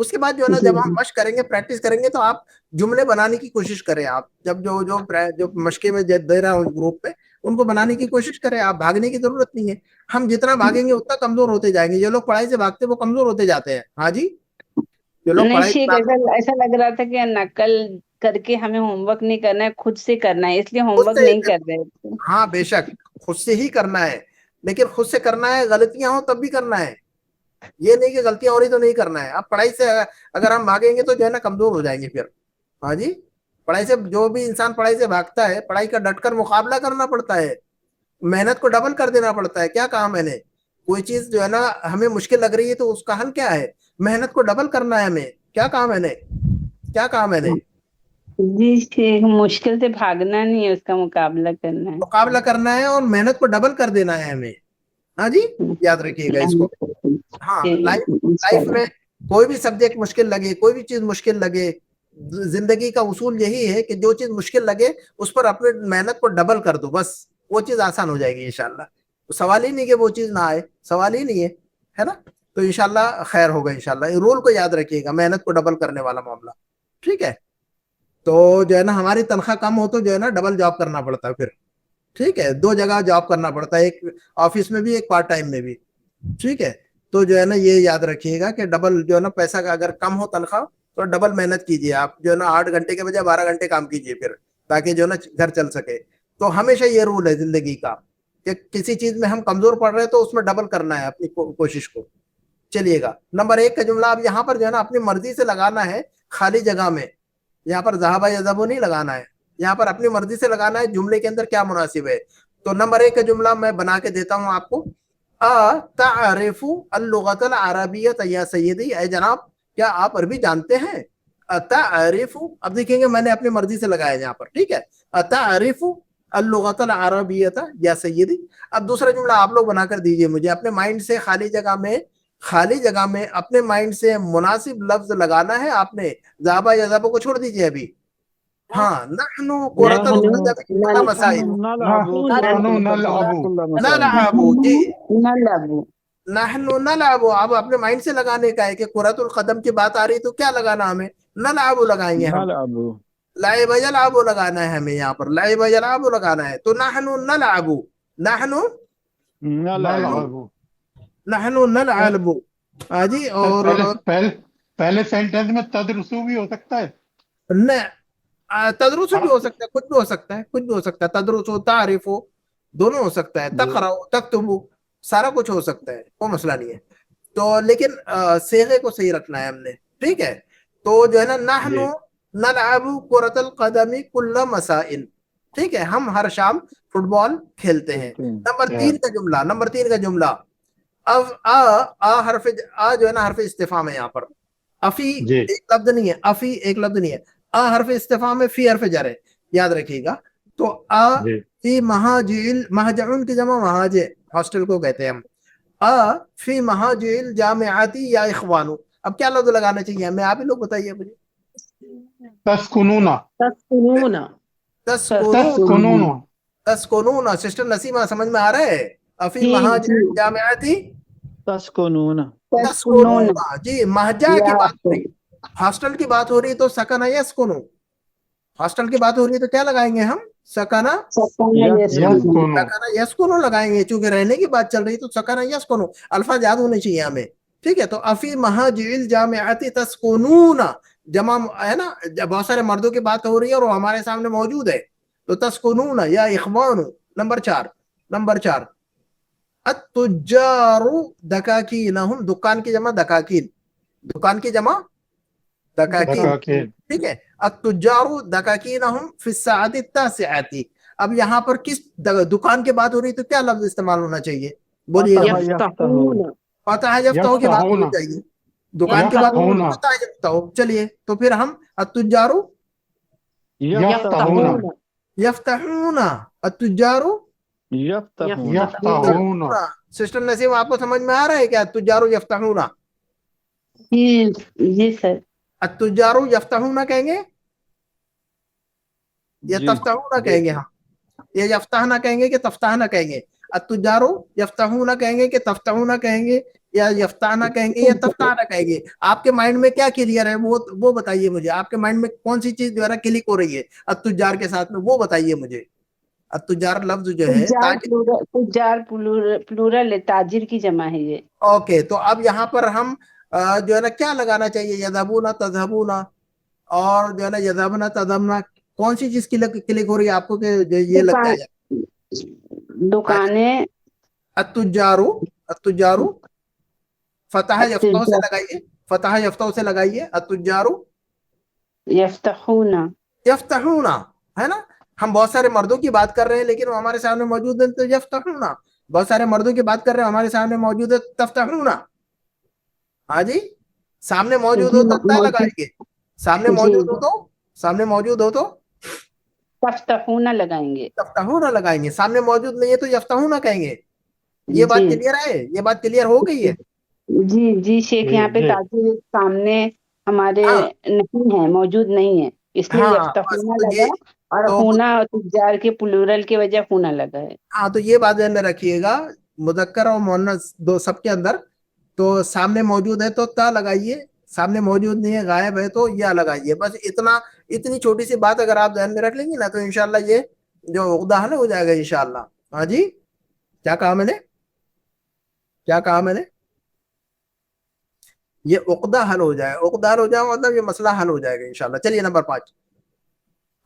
اس کے بعد جو ہے نا جب ہم مشق کریں گے پریکٹس کریں گے تو آپ جملے بنانے کی کوشش کریں. آپ جب جو مشقیں میں دے رہا ہوں گروپ پہ ان کو بنانے کی کوشش کریں. آپ بھاگنے کی ضرورت نہیں ہے. ہم جتنا بھاگیں گے اتنا کمزور ہوتے جائیں گے. جو لوگ پڑھائی سے بھاگتے ہیں وہ کمزور ہوتے جاتے ہیں. ہاں جی, جو لوگ نہیں پڑھائی شیخ ایسا لگ رہا تھا کہ نقل کر کے ہمیں ہوم ورک نہیں کرنا ہے, خود سے کرنا ہے, اس لیے ہوم ورک نہیں کر رہے تھے. ہاں بے شک خود سے ہی کرنا ہے, لیکن خود سے کرنا ہے, غلطیاں ہوں تب بھی کرنا ہے. یہ نہیں کہ غلطیاں ہو رہی تو نہیں کرنا ہے. اب پڑھائی سے اگر ہم بھاگیں گے تو جو ہے نا کمزور ہو جائیں گے پھر. ہاں جی, پڑھائی سے جو بھی انسان پڑھائی سے بھاگتا ہے پڑھائی کا ڈٹ کر مقابلہ کرنا پڑتا ہے, محنت کو ڈبل کر دینا پڑتا ہے. کیا کہا میں نے, کوئی چیز جو ہے نا ہمیں مشکل لگ رہی ہے تو اس کا حل کیا ہے, محنت کو ڈبل کرنا ہے ہمیں. کیا کہا میں نے, کیا کہا میں نے, جی شیخ مشکل سے بھاگنا نہیں ہے, اس کا مقابلہ کرنا ہے. مقابلہ کرنا ہے اور محنت کو ڈبل کر دینا ہے ہمیں. ہاں جی, یاد رکھیے گا اس کو. ہاں لائف میں کوئی بھی سبجیکٹ مشکل لگے, کوئی بھی چیز مشکل لگے, زندگی کا اصول یہی ہے کہ جو چیز مشکل لگے اس پر اپنے محنت کو ڈبل کر دو, بس وہ چیز آسان ہو جائے گی انشاءاللہ. سوال ہی نہیں کہ وہ چیز نہ آئے, سوال ہی نہیں ہے نا. تو انشاءاللہ خیر ہوگا انشاءاللہ. رول کو یاد رکھیے گا, محنت کو ڈبل کرنے والا معاملہ. ٹھیک ہے, تو جو ہے نا ہماری تنخواہ کم ہو تو جو ہے نا ڈبل جاب کرنا پڑتا ہے پھر. ٹھیک ہے, 2 جگہ جاب کرنا پڑتا ہے, ایک آفس میں بھی ایک پارٹ ٹائم میں بھی. ٹھیک ہے, تو جو ہے نا یہ یاد رکھیے گا کہ ڈبل جو ہے نا پیسہ کا اگر کم ہو تنخواہ تو ڈبل محنت کیجیے. آپ جو ہے نا 8 گھنٹے کے بجائے 12 گھنٹے کام کیجیے پھر, تاکہ جو ہے نا گھر چل سکے. تو ہمیشہ یہ رول ہے زندگی کا کہ کسی چیز میں ہم کمزور پڑ رہے ہیں تو اس میں ڈبل کرنا ہے اپنی کوشش کو. چلیے گا, نمبر 1 کا جملہ اب یہاں پر جو ہے نا اپنی مرضی سے لگانا ہے خالی جگہ میں. یہاں پر ذہب یذهب نہیں لگانا ہے, یہاں پر اپنی مرضی سے لگانا ہے جملے کے اندر کیا مناسب ہے. تو نمبر 1 کا جملہ میں بنا کے دیتا ہوں آپ کو. تعرف اللغت العربیۃ یا سیدی, اے جناب کیا آپ عربی جانتے ہیں. تعرف, اب دیکھیں گے میں نے اپنی مرضی سے لگایا یہاں پر. ٹھیک ہے, تعرف اللغت العربیۃ یا سیدی. اب دوسرا جملہ آپ لوگ بنا کر دیجئے مجھے اپنے مائنڈ سے. خالی جگہ میں اپنے مائنڈ سے مناسب لفظ لگانا ہے آپ نے. ذهب یذهب کو چھوڑ دیجئے ابھی. ہاں, نحن كرة القدم كل مسائل. نلعب, جی نحن نلعب. اب اپنے مائنڈ سے لگانے کا ہے کہ کرۃ القدم کی بات آ رہی تو کیا لگانا ہمیں, نلعب لگائیں گے ہم. لعب یلعب لگانا ہے ہمیں یہاں پر, لعب یلعب لگانا ہے. تو نحن نلعب, نحن نلعب. ہاں جی, اور پہلے سینٹینس میں تدرسو بھی ہو سکتا ہے. تدرس بھی ہو سکتا ہے, کچھ بھی ہو سکتا ہے, کچھ بھی ہو سکتا ہے. تدرس ہو, تعریف ہو, دونوں ہو سکتا ہے. تقرأ, تکتب, سارا کچھ ہو سکتا ہے, کوئی مسئلہ نہیں ہے. تو لیکن صیغے کو صحیح رکھنا ہے ہم نے. ٹھیک ہے, تو جو ہے نا نحن نلعب کرۃ القدم کل مسائل. ٹھیک ہے, ہم ہر شام فٹ بال کھیلتے ہیں. نمبر 3 کا جملہ اب حرف آ جو ہے نا حرف استفہام ہے یہاں پر. افی ایک لفظ نہیں ہے, افی ایک لفظ نہیں ہے. حرف استفہام ہے, فی حرف جر ہے, یاد رکھیے گا. تو فی مہاجل, مہجعون کی جمع مہاجع, ہاسٹل کو کہتے ہیں ہم. فی مہاجل جامعاتی یا اخوانو. اب کیا لفظ لگانا چاہیے ہمیں, آپ ہی لوگ بتائیے مجھے. تسکنون. سسٹر نسیمہ سمجھ میں آ رہا ہے. افی مہاجل جامعاتی تسکنون. جی, مہجہ کی بات ہو رہی, ہاسٹل کی بات ہو رہی تو سکن یسکنو. ہاسٹل کی بات ہو رہی ہے تو کیا لگائیں گے ہم, سکنا یسکنو لگائیں گے, چونکہ رہنے کی بات چل رہی تو سکنا یسکنو. الفاظ یاد ہونے چاہیے ہمیں. ٹھیک ہے, تو افی مہاجل جامعاتی تسکنون جمع ہے نا, بہت سارے مردوں کی بات ہو رہی ہے اور وہ ہمارے سامنے موجود ہے. تو تسکنون یا اخوان. نمبر 4 التجار دکاکینہم, دکان کی جمع دکاکین, دکان کی جمع دکاکین. ٹھیک ہے, التجار دکاکینہم فی الساعۃ التاسعۃ. اب یہاں پر کس دکان کی بات ہو رہی تو کیا لفظ استعمال ہونا چاہیے, بولیے گا. فتح یفتح کی بات ہونی چاہیے. دکان کی بات فتح یفتح. چلیے, تو پھر ہم التجار یفتحون, التجار یفتحون. سسٹر نسیم آپ کو سمجھ میں آ رہا ہے کیا التجار یفتحون؟ جی سر. التجار یفتحون کہیں گے یا تفتحون کہیں گے, ہم یہ یفتحنا کہیں گے کہ تفتحنا کہیں گے. التجار یفتحون کہیں گے کہ تفتحون کہیں گے یا یفتانا کہیں گے یا تفتانا کہیں گے؟ آپ کے مائنڈ میں کیا کلیئر ہے وہ بتائیے مجھے. آپ کے مائنڈ میں کون سی چیز جو ہے نا کلک ہو رہی ہے التجار کے ساتھ میں، وہ بتائیے مجھے. التجار لفظ جو ہے تجار پلورل ہے، تاجر کی جمع ہے یہ. اوکے، تو اب یہاں پر ہم جو ہے نا کیا لگانا چاہیے؟ یذهبون تذهبون اور جو ہے نا یذهبون تذهبون، کون سی چیز کلک ہو رہی ہے آپ کو کہ یہ لگتا ہے؟ دکانیں. التجار فتح یفتح سے لگائیے، فتح یفتح سے لگائیے. التجار یفتحون. یفتحون ہے نا. ہم بہت سارے مردوں کی بات کر رہے ہیں لیکن وہ ہمارے سامنے موجود ہے تو یفتحون. بہت سارے مردوں کی بات کر رہے ہیں ہمارے سامنے موجود ہے تفتحون. ہاں جی، سامنے موجود ہو تو تا لگائیں گے، سامنے موجود ہو تو تفتحون لگائیں گے. تفتحون لگائیں گے. سامنے موجود نہیں ہے تو یفتحون کہیں گے. یہ بات کلیئر ہے؟ یہ بات کلیئر ہو گئی ہے؟ جی شیخ، یہاں پہ تاجر سامنے ہمارے نہیں ہے، موجود نہیں ہے، اس لیے یفتحون لگا. اور ہونا تجار کے پلورل کی وجہ ہونا لگا ہے. ہاں، تو یہ بات ذہن میں رکھیے گا، مذکر اور مؤنث دو سب کے اندر تو سامنے موجود ہے تو تا لگائیے، سامنے موجود نہیں ہے غائب ہے تو یا لگائیے. بس اتنی چھوٹی سی بات اگر آپ ذہن میں رکھ لیں گے نا تو انشاءاللہ یہ جو عقدہ حل ہو جائے گا انشاءاللہ. ہاں جی، کیا کہا میں نے؟ یہ عقدہ حل ہو جائے، عقدہ حل ہو جائے مطلب یہ مسئلہ حل ہو جائے گا انشاءاللہ. چلیے نمبر 5.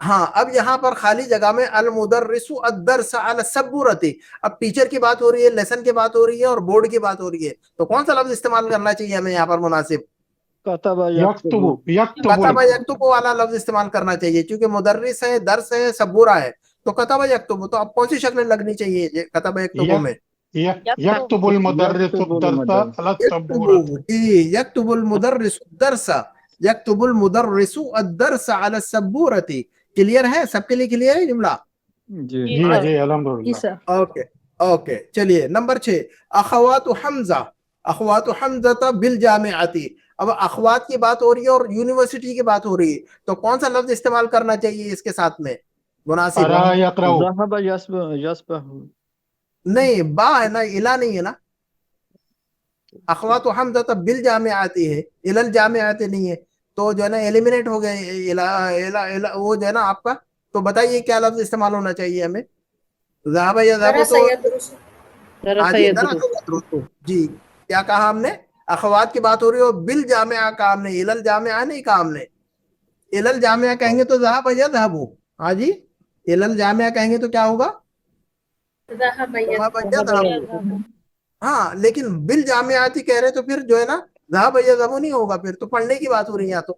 ہاں، اب یہاں پر خالی جگہ میں المدرس الدرس علی السبورۃ، اب ٹیچر کی بات ہو رہی ہے، لیسن کی بات ہو رہی ہے اور بورڈ کی بات ہو رہی ہے، تو کون سا لفظ استعمال کرنا چاہیے ہمیں یہاں پر مناسب؟ کتب کتب یکتب والا لفظ استعمال کرنا چاہیے کیونکہ مدرس ہے، درس ہے، سبورہ ہے. تو کتب یکتب، تو اب کون سی شکل لگنی چاہیے کتب یکتب میں؟ یکتب المدرس الدرس علی السبورۃ. یکتب المدرس الدرس، یکتب المدرس الدرس علی السبورۃ. کلیئر ہے؟ سب کے لیے کلیئر ہے جملہ؟ جی الحمدللہ. اوکے چلیے نمبر 6. اخوات حمزہ، اخوات حمزہ بالجامعۃ. اب اخوات کی بات ہو رہی ہے اور یونیورسٹی کی بات ہو رہی ہے تو کون سا لفظ استعمال کرنا چاہیے اس کے ساتھ میں مناسب؟ قرأ یقرأ. ذهب یسبح. نہیں، با ہے نا، الا نہیں ہے نا. اخوات حمزہ بالجامعۃ ہے، الی الجامعۃ نہیں ہے، تو جو ہے نا ایلیمنیٹ ہو گئے وہ جو ہے نا آپ کا. تو بتائیے کیا لفظ استعمال ہونا چاہیے ہمیں؟ ذهب یا ذهب تو جی کیا کہا ہم نے؟ اخوات کی بات ہو رہی ہے اور بالجامعہ کہا ہم نے، الی الجامعہ نہیں کہا ہم نے. الی الجامعہ کہیں گے تو ذهب یذهب. ہاں جی، الی الجامعہ کہیں گے تو کیا ہوگا؟ ذهب یذهب. ہاں، لیکن بالجامعات کہہ رہے تو پھر جو ہے نا ذهب یذهب نہیں ہوگا، پھر تو پڑھنے کی بات ہو رہی ہے. یہاں تو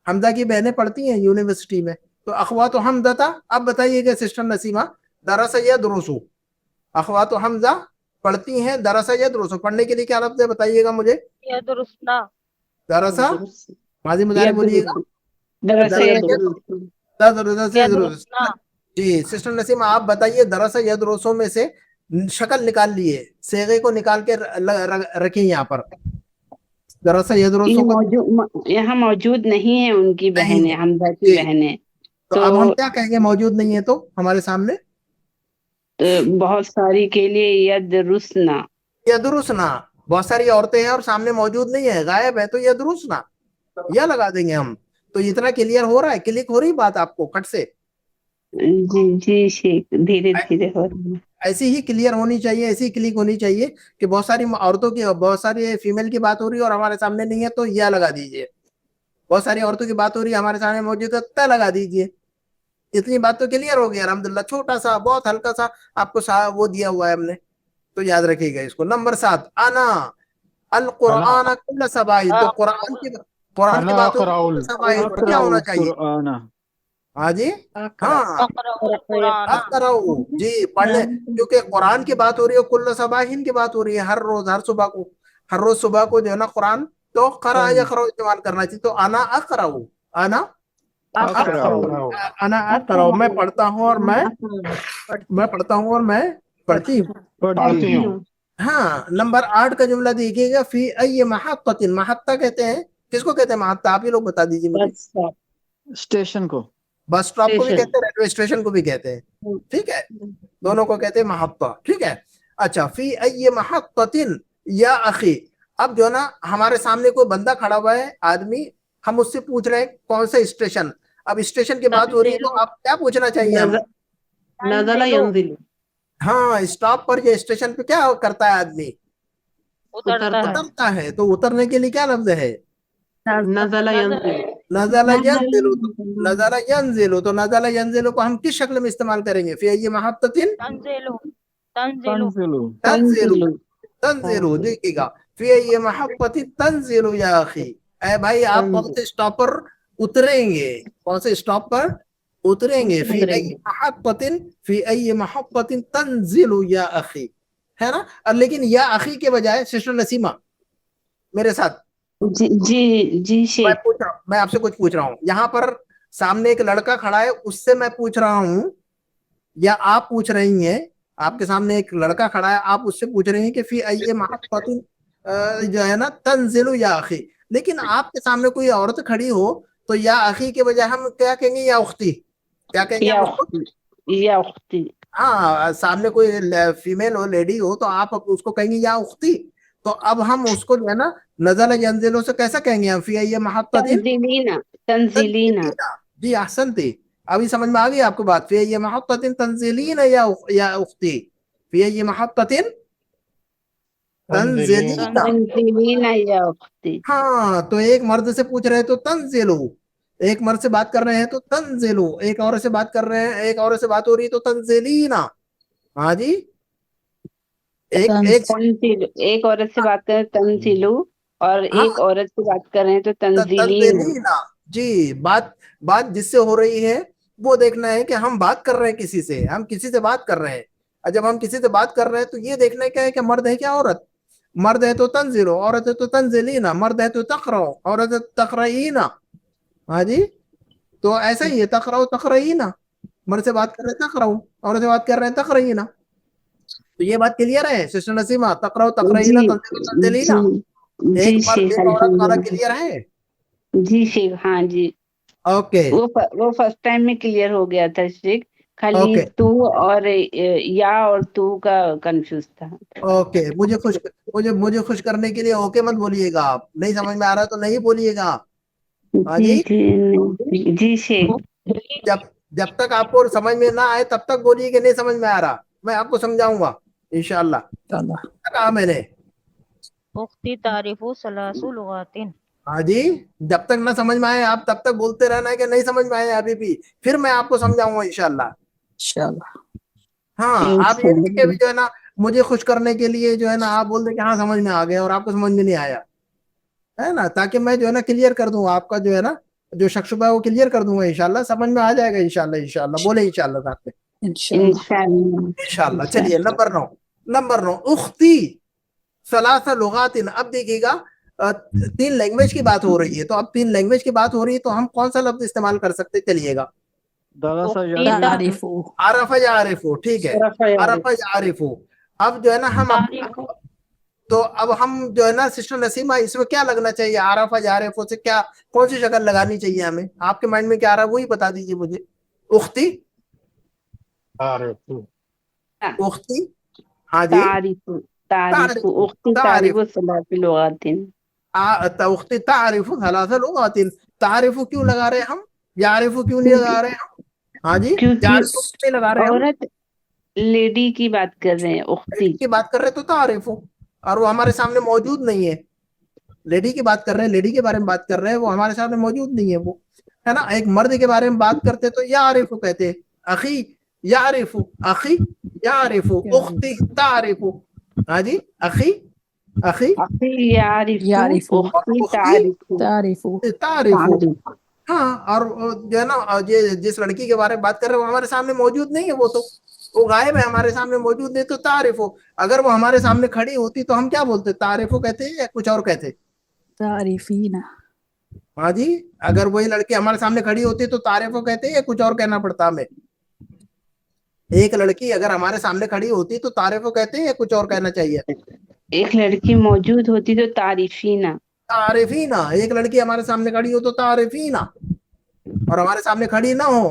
حمزہ کی بہنیں پڑھتی ہیں یونیورسٹی میں، تو اخوات حمزہ تھا. اب بتائیے کہ سسٹر نسیمہ، درس یدرس، اخوات حمزہ پڑھتی ہیں درس یدرس، پڑھنے کے لیے کیا لفظ ہے بتائیے گا مجھے؟ درس ماضی مضارع بولیے گا. جی سسٹر نسیمہ آپ بتائیے، درس یدرسوں میں سے شکل نکال لیے، صیغے کو نکال کے رکھیں یہاں پر. درس یدرسوں کو یہاں موجود نہیں ہے ان کی بہنیں، حمزہ کی بہنیں. تو اب ہم کیا کہیں گے موجود نہیں ہے تو ہمارے سامنے؟ بہت ساری کے لیے یدرسنا. یدرسنا، بہت ساری عورتیں ہیں اور سامنے موجود نہیں ہے، غائب ہے، تو یدرسنا یا لگا دیں گے ہم. تو اتنا کلیئر ہو رہا ہے؟ کلک ہو رہی بات آپ کو کٹ سے؟ جی شیخ، دھیرے دھیرے ہو رہی ہے. ایسی ہی کلیئر ہونی چاہیے، ایسی ہی کلک ہونی چاہیے کہ بہت ساری عورتوں کی، بہت ساری فیمیل کی بات ہو رہی ہے اور ہمارے سامنے نہیں ہے تو یا لگا دیجئے. بہت ساری عورتوں کی بات ہو رہی ہے ہمارے سامنے موجود ہے تا لگا دیجئے. اتنی بات تو کلیئر ہو گئی الحمدللہ. چھوٹا سا بہت ہلکا سا آپ کو وہ دیا ہوا ہے ہم نے، تو یاد رکھیے گا اس کو. نمبر 7. انا القرآن کل صباح، تو قرآن کی بات ہو رہی ہے صباح پر کیا ہونا چاہیے؟ ہاں جی، ہاں اقرأ، جی پڑھنے، کیونکہ قرآن کی بات ہو رہی ہے، کل صباح کی بات ہو رہی ہے، ہر روز، ہر صبح کو، ہر روز صبح کو جو ہے نا قرآن، تو قرأ یقرأ استعمال کرنا چاہیے. تو انا اقرأ، انا اقرأ، میں پڑھتا ہوں اور میں پڑھتا ہوں اور میں پڑھتی ہوں. ہاں، نمبر 8 کا جملہ دیکھیے گا. فی ای محطۃ، محطہ کہتے ہیں کس کو کہتے ہیں؟ محطہ آپ ہی لوگ بتا دیجیے مجھے. اسٹیشن کو، بس اسٹاپ کو بھی کہتے ہیں، ریلوے اسٹیشن کو بھی کہتے ہیں، ٹھیک ہے، دونوں کو کہتے ہیں محطہ، ٹھیک ہے. اچھا، فی ای محطۃ یا اخی، اب جو ہے نا ہمارے سامنے کوئی بندہ کھڑا ہوا ہے آدمی, ہم اس سے پوچھ رہے ہیں کون سا اسٹیشن, اب اسٹیشن کی بات ہو رہی ہے تو آپ کیا پوچھنا چاہیے ہم, نزل ينزل ہاں اسٹاپ پر جو اسٹیشن پہ کیا کرتا ہے آدمی, اترتا ہے. اترتا ہے, تو اترنے کے لیے کیا لفظ ہے, نزل ينزل نزل ينزل, نزل ينزل, تو نزل ينزل کو ہم کس شکل میں استعمال کریں گے, فی ای محطۃ تنزلو تنزلو تنزلو تنزل, تنزل دیکھیے گا, فی ای محطۃ تنزل یا اخی, اے بھائی آپ کون سے اسٹاپ پر اتریں گے, کون سے اسٹاپ پر اتریں گے, فی ای محطۃ, فی ای محطۃ تنزل یا اخی, ہے نا. لیکن یا اخی کے بجائے سسٹر نسیمہ میرے ساتھ, جی جی جی میں شیخ, پوچھ رہا ہوں, میں آپ سے کچھ پوچھ رہا ہوں, یہاں پر سامنے ایک لڑکا کھڑا ہے, اس سے میں پوچھ رہا ہوں, یا آپ پوچھ رہی ہیں, آپ کے سامنے ایک لڑکا کھڑا ہے, آپ اس سے پوچھ رہی ہیں کہ فی ای محطۃ جو ہے نا تنزل یا اخی, لیکن آپ کے سامنے کوئی عورت کھڑی ہو تو یا اخی کے بجائے ہم کیا کہیں گے, یا اختی, کیا کہیں گے یا ہم اس کو, اختی, یا اختی, ہاں سامنے کوئی فیمیل ہو, لیڈی ہو, تو آپ اس کو کہیں گے یا اختی. تو اب ہم اس کو جو ہے نا نزل ینزلوں سے کیسا کہیں گے ہم, فی ای محطۃ تنزیلینا, تنزیلینا, جی احسنتی, ابھی سمجھ میں آ گئی آپ کو بات, فی ای محطۃ تنزلین یا اختی, فی ای محطۃ تنزلین. تنزیلینا یا اختی. ہاں تو ایک مرد سے پوچھ رہے تو تنزلو, ایک مرد سے بات کر رہے ہیں تو تنزلو, ایک عورت سے بات کر رہے ہیں, ایک عورت سے بات ہو رہی ہے تو تنزلینا. ہاں جی, ایک ایک تنزیلو, ایک عورت سے بات کریں تنزیلو, اور ہاں ایک عورت سے بات کر رہے ہیں تو تنزیلینا. تنزلینا, جی بات جس سے ہو رہی ہے وہ دیکھنا ہے کہ ہم بات کر رہے ہیں کسی سے, ہم کسی سے بات کر رہے ہیں, اور جب ہم کسی سے بات کر رہے ہیں تو یہ دیکھنا کیا ہے کہ مرد ہے کیا عورت, مرد ہے تو تنزلو, عورت ہے تو تنزلینا, مرد ہے تو تقرؤ, عورت ہے تو تقرئینا. ہاں جی, تو ایسا ہی ہے, تقرؤ تقرئینا, مرد سے بات کر رہے ہیں تقرؤ, عورت سے بات کر رہے ہیں تقرئینا. تو یہ بات کلیئر ہے سسٹر نسیمہ, تقرؤ تقرئینا جی تنزلو تنزلینا, جی ایک جی مرد شیخ, ایک عورت والا الحمدللہ, کلیئر ہے. جی شیخ, ہاں جی, اوکے وہ فرسٹ ٹائم میں کلیئر ہو گیا تھا شیخ, خالی اوکے تو اور یا اور تو کا کنفیوز تھا. اوکے, مجھے خوش کرنے کے لیے اوکے مت بولیے گا, آپ نہیں سمجھ میں آ رہا تو نہیں بولیے گا. ہاں جی جی, جی جی شیخ, جب تک آپ کو سمجھ میں نہ آئے تب تک بولیے کہ نہیں سمجھ میں آ رہا, میں آپ کو سمجھاؤں گا انشاءاللہ. کہا میں نے, اختی تعریف ثلاث لغات. ہاں جی, جب تک نہ سمجھ میں آئے آپ تب تک بولتے رہنا ہے کہ نہیں سمجھ میں آئے ابھی بھی, پھر میں آپ کو سمجھاؤں گا انشاءاللہ. ہاں, آپ یہ نہیں کہ جو ہے نا مجھے خوش کرنے کے لیے جو ہے نا آپ بول دیں کہ ہاں سمجھ میں آ گیا اور آپ کو سمجھ میں نہیں آیا, ہے نا, تاکہ میں جو ہے نا کلیئر کر دوں آپ کا جو ہے نا جو شک شبہ ہے وہ کلیئر کر دوں گا انشاءاللہ, سمجھ میں آ جائے گا انشاءاللہ. انشاءاللہ بولے انشاءاللہ ساتھ میں انشاءاللہ. انشاءاللہ. چلیے نمبر 9 اختی ثلاث لغات. اب دیکھیے گا 3 لینگویج کی بات ہو رہی ہے, تو اب 3 لینگویج کی بات ہو رہی ہے تو ہم کون سا لفظ استعمال کر سکتے, چلیے گا, عرف یعرف, ٹھیک ہے, عرف یعرف. اب جو ہے نا ہم تو اب ہم جو ہے نا سسٹر نسیمہ اس میں کیا لگنا چاہیے, عرف یعرف سے کیا کون سی شکل لگانی چاہیے ہمیں, آپ کے مائنڈ میں کیا آ رہا ہے وہی بتا دیجیے مجھے. اختی, اختی, ہاں جی, تعریف اختی تعریف ثلاث لغات. اختی تعریف ثلاث لغات. تعریف کیوں لگا رہے ہم, یعرف کیوں نہیں لگا رہے ہم, ہاں جی, کیونکہ یعرف کیوں نہیں لگا رہے ہم, عورت لیڈی کی بات کر رہے ہیں, اختی کی بات کر رہے تو تعریف, اور وہ ہمارے سامنے موجود نہیں ہے. لیڈی کی بات کر رہے ہیں, لیڈی کے بارے میں بات کر رہے ہیں, وہ ہمارے سامنے موجود نہیں ہے, وہ ہے نا. ایک مرد کے بارے میں بات کرتے تو یعرف کہتے, اخی یعرف, اخی یعرف, اختی تعرف. ہاں جی, اخی یعرف, اختی تعریف. تعرف. ہاں, اور جو ہے نا جس لڑکی کے بارے میں بات کر رہے ہیں وہ ہمارے سامنے موجود نہیں ہے, وہ غائب ہے, ہمارے سامنے موجود نہیں, تو تعرف. اگر وہ ہمارے سامنے کھڑی ہوتی تو ہم کیا بولتے, تعرف کہتے یا کچھ اور کہتے, تعریفینا. ہاں جی, اگر وہی لڑکی ہمارے سامنے کھڑی ہوتی تو تعریف کہتے یا کچھ اور کہنا پڑتا ہمیں. ایک لڑکی اگر ہمارے سامنے کھڑی ہوتی تو تعریف کہتے یا کچھ اور کہنا چاہیے, ایک لڑکی موجود ہوتی تو تعریفینا. تعریفینا. ایک لڑکی ہمارے سامنے کھڑی ہو تو تعریفینا, اور ہمارے سامنے کھڑی نہ ہو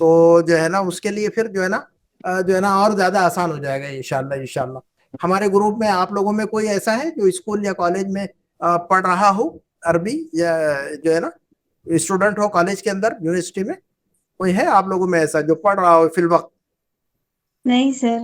تو جو ہے نا اس کے لیے پھر جو ہے نا اور زیادہ آسان ہو جائے گا انشاءاللہ انشاءاللہ. ہمارے گروپ میں آپ لوگوں میں کوئی ایسا ہے جو اسکول یا کالج میں پڑھ رہا ہو عربی، یا جو ہے نا اسٹوڈنٹ ہو کالج کے اندر یونیورسٹی میں؟ کوئی ہے آپ لوگوں میں ایسا جو پڑھ رہا ہو فی الوقت؟ نہیں سر.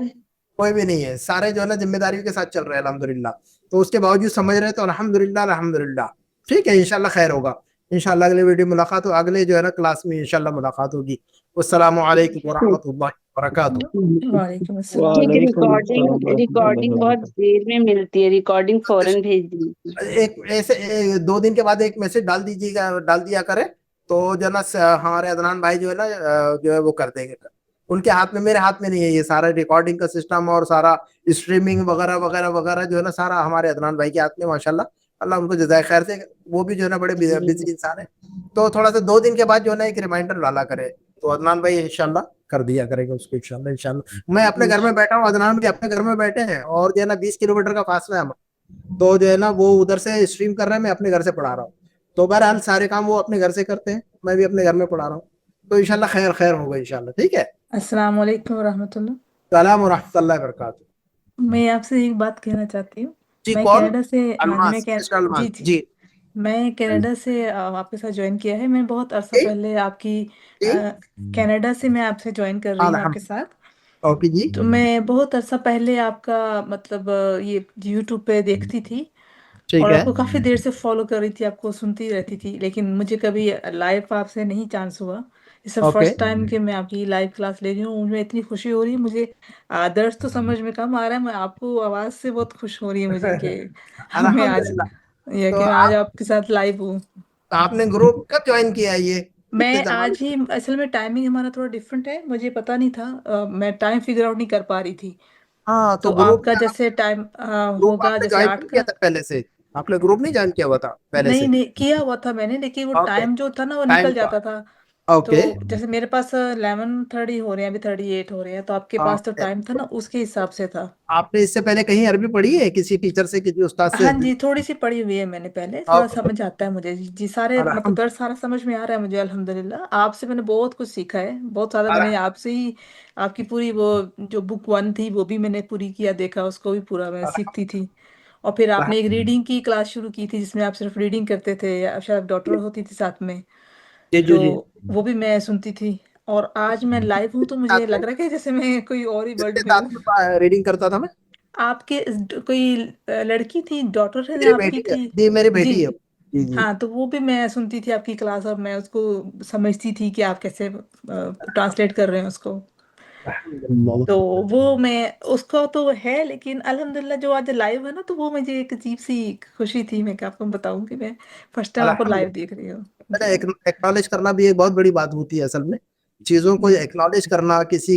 کوئی بھی نہیں ہے، سارے جو ہے نا ذمہ داریوں کے ساتھ چل رہے ہیں الحمدللہ. تو اس کے باوجود سمجھ رہے تو الحمدللہ الحمدللہ. ٹھیک ہے انشاءاللہ خیر ہوگا. انشاءاللہ اگلے ویڈیو ملاقات ہو، اگلے جو ہے نا کلاس میں انشاءاللہ ملاقات ہوگی. السلام علیکم ورحمۃ اللہ وبرکاتہ. وعلیکم السلام. ٹھیک ہے. وعلیکم السلام ورحمۃ اللہ ریکارڈنگ بہت وبرکاتہ. دیر میں ملتی ہے. ریکارڈنگ فوراً بھیج دیجیے. ایک ایسے 2 دن کے بعد ایک میسج ڈال دیا کرے تو جو ہے نا ہمارے عدنان بھائی جو ہے نا جو ہے وہ کر دیں گے. ان کے ہاتھ میں، میرے ہاتھ میں نہیں ہے یہ سارا ریکارڈنگ کا سسٹم اور سارا اسٹریمنگ وغیرہ وغیرہ وغیرہ جو ہے نا سارا ہمارے عدنان بھائی کے ہاتھ میں ماشاءاللہ. اللہ ان کو جزائے خیر سے. وہ بھی جو ہے نا بڑے بزی انسان ہیں. تو تھوڑا سا 2 دن کے بعد جو ہے نا ایک ریمائنڈر ڈالا کرے تو عدنان بھائی انشاءاللہ کر دیا کرے گا اس کو انشاءاللہ انشاءاللہ. میں اپنے گھر میں بیٹھا ہوں، عدنان بھی اپنے گھر میں بیٹھے ہیں، اور جو ہے نا 20 کلومیٹر کا فاصلہ ہے ہمارا. تو جو ہے نا وہ ادھر سے اسٹریم کر رہے ہیں، میں اپنے گھر سے پڑھا رہا ہوں. تو بہرحال سارے کام وہ اپنے گھر سے کرتے ہیں، میں بھی اپنے گھر میں پڑھا رہا ہوں. تو انشاءاللہ خیر ہوگا انشاءاللہ. ٹھیک ہے. السلام علیکم ورحمۃ اللہ. السلام ورحمۃ اللہ وبرکاتہ. میں آپ سے ایک بات کہنا چاہتی ہوں. جی میں کون؟ کینیڈا سے، ہاں جی، الماس، مسٹر الماس. جی جی، جی میں کینیڈا سے آپ کے ساتھ جوائن کیا ہے. میں بہت عرصہ جی پہلے آپ کی جی. کینیڈا سے میں آپ سے جوائن کر رہی ہوں آپ کے الحمد. ساتھ. اوکے جی. تو میں بہت عرصہ پہلے آپ کا مطلب یہ یوٹیوب پہ دیکھتی تھی، ٹھیک اور ہے. آپ کو کافی دیر سے فالو کر رہی تھی، آپ کو سنتی رہتی تھی، لیکن مجھے کبھی لائیو آپ سے نہیں چانس ہوا. اس اوکے. فرسٹ ٹائم کہ میں آپ کی لائیو کلاس لے رہی ہوں. مجھے اتنی خوشی ہو رہی ہے. مجھے درس تو سمجھ میں کم آ رہا ہے، میں آپ کو آواز سے بہت خوش ہو رہی ہے مجھے کہ میں آج، الحمدللہ. یہ تو کہ میں آج آپ کے ساتھ لائیو ہوں. آپ نے گروپ کب جوائن کیا ہے؟ یہ کتنے میں زمانے آج ہی، اصل میں ٹائمنگ ہمارا تھوڑا ڈفرینٹ ہے، مجھے پتا نہیں تھا، میں ٹائم فگر آؤٹ نہیں کر پا رہی تھی. ہاں تو تو آپ گروپ کا جیسے ٹائم گروپ ہوگا آپ نے جیسے جوائن 8 نہیں کیا کا. تھا پہلے سے؟ آپ نے گروپ نہیں جوائن کیا ہوا تھا پہلے سے؟ نہیں نہیں کیا ہوا تھا میں نے، لیکن وہ اوکے. ٹائم جو تھا نا وہ ٹائم نکل کا. جاتا تھا. تو اوکے. جیسے میرے پاس 11:30 ہو رہے ہیں، ابھی 38 ہو رہے ہیں، تو آپ کے پاس تو اوکے. ٹائم تھا نا اس کے حساب سے تھا. آپ نے اس سے پہلے کہیں عربی پڑھی ہے کسی ٹیچر سے، کسی استاد سے؟ ہاں جی، تھوڑی سی پڑھی ہوئی ہے میں نے پہلے، تھوڑا اوکے. سمجھ آتا ہے مجھے. جی سارے مطلب الحمد درس سارا سمجھ میں آ رہا ہے مجھے الحمدللہ. آپ سے میں نے بہت کچھ سیکھا ہے، بہت زیادہ. میں نے آپ سے ہی آپ کی پوری وہ جو بک 1 تھی وہ بھی میں نے پوری کیا، دیکھا اس کو بھی پورا میں سیکھتی تھی. اور پھر آپ نے ایک الحمد. ریڈنگ کی کلاس شروع کی تھی جس میں آپ صرف ریڈنگ کرتے تھے، یا شاید ڈاکٹر ہوتی تھی ساتھ میں، جی تو جی جی. وہ بھی میں سنتی تھی. اور آج میں لائیو ہوں تو مجھے ساتھ میں لگ رہا ہے کہ جیسے میں کوئی اور ہی کس ورلڈ کے میں ہوں. ساتھ میں ریڈنگ کرتا تھا میں؟ آپ کے کوئی لڑکی تھی، ڈاٹر ہے میری آپ کی بیٹی ہے تھی. جی، میری جی بیٹی ہے. جی، جی جی. ہاں تو وہ بھی میں سنتی تھی آپ کی کلاس، اور میں اس کو سمجھتی تھی کہ آپ کیسے ٹرانسلیٹ کر رہے ہیں اس کو. الحمدللہ. تو وہ میں اس کا تو ہے، لیکن الحمدللہ جو آج لائیو ہے نا، تو وہ مجھے ایک عجیب سی خوشی تھی. میں کیا آپ کو بتاؤں کہ میں فرسٹ ٹائم آپ کو لائیو دیکھ رہی ہوں. جی ایکنالج کرنا بھی ایک بہت بڑی بات ہوتی ہے اصل میں. چیزوں کو جی ایکنالج کرنا، کسی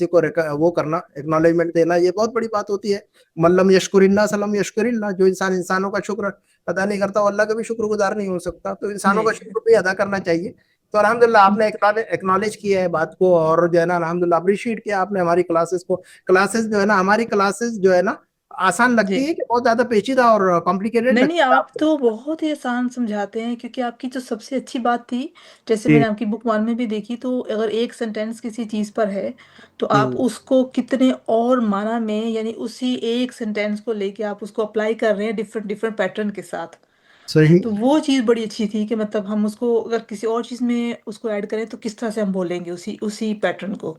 کو وہ کرنا، ایکنالجمنٹ دینا، یہ بہت بڑی بات ہوتی ہے. ملم یشکر اللہ سلم یشکر اللہ. جو انسان انسانوں کا شکر ادا نہیں کرتا وہ اللہ کا بھی شکر گزار نہیں ہو سکتا. تو انسانوں کا جی شکر بھی ادا کرنا چاہیے. تو الحمدللہ آپ نے ایکنالج کیا ہے بات کو، اور جو ہے نا الحمدللہ اپریشیٹ کیا آپ نے ہماری کلاسز کو. کلاسز جو ہے نا، ہماری کلاسز جو ہے نا آسان جی. لگتی ہے کہ بہت زیادہ پیچیدہ اور کمپلیکیٹڈ نہیں نہیں، لگتی ہے آپ آپ کو؟ تو بہت ہی آسان سمجھاتے ہیں، کیونکہ آپ کی جو سب سے اچھی بات تھی، جیسے میں جی نے آپ کی بک 1 میں بھی دیکھی، تو اگر ایک سینٹینس کسی چیز پر ہے تو جی آپ اس کو کتنے اور معنی میں، یعنی اسی ایک سینٹینس کو لے کے آپ اس کو اپلائی کر رہے ہیں ڈفرینٹ ڈفرینٹ پیٹرن کے ساتھ. صحیح. تو وہ چیز بڑی اچھی تھی کہ مطلب ہم اس کو اگر کسی اور چیز میں اس کو ایڈ کریں تو کس طرح سے ہم بولیں گے اسی پیٹرن کو.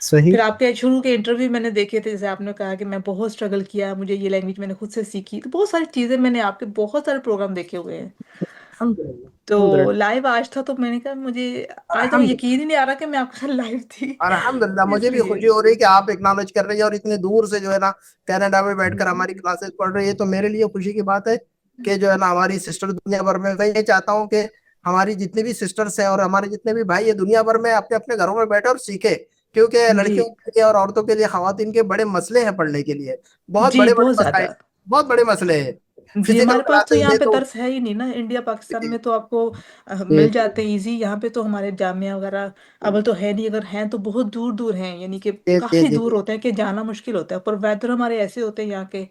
صحیح. پھر آپ کے شروع کے انٹرویو میں نے دیکھے تھے، جیسے آپ نے کہا کہ میں بہت اسٹرگل کیا، مجھے یہ لینگویج میں نے خود سے سیکھی. تو بہت ساری چیزیں میں نے آپ کے بہت سارے پروگرام دیکھے ہوئے ہیں. الحمدللہ تو الحمدللہ لائیو آج تھا، تو میں نے کہا مجھے آج تو الحمدللہ یقین ہی نہیں آ رہا کہ میں آپ کے ساتھ لائیو تھی. الحمدللہ. اس مجھے بھی لیے خوشی ہو رہی ہے کہ آپ ایکنالج کر رہی ہیں اور اتنے دور سے جو ہے نا کینیڈا میں بیٹھ کر ہماری کلاسز پڑھ رہی ہے. تو میرے لیے خوشی کی بات ہے کہ جو ہے نا ہماری سسٹر دنیا بھر میں یہ چاہتا ہوں کہ ہماری جتنی بھی سسٹرس ہیں اور ہمارے جتنے بھی بھائی ہیں دنیا بھر میں اپنے اپنے گھروں میں بیٹھے اور سیکھے. کیونکہ جی لڑکیوں کے لیے اور عورتوں کے لیے، خواتین کے بڑے مسئلے ہیں پڑھنے کے لیے. بہت جی، بڑے بڑے بہت مسائل، زیادہ. بہت بڑے مسئلے ہیں. جی، فزیکل ہمارے پاس تو کلاسز یہاں میں پہ تو درس ہے ہی نہیں نا، انڈیا پاکستان جی میں تو آپ کو جی مل جاتے ہیں ایزی. یہاں پہ تو ہمارے جامعہ وغیرہ اول تو ہے نہیں، اگر ہیں تو بہت دور دور ہیں، یعنی کہ جی کافی جی دور ہوتے ہیں کہ جانا مشکل ہوتا ہے. پر ویدر ہمارے ایسے ہوتے ہیں یہاں کے،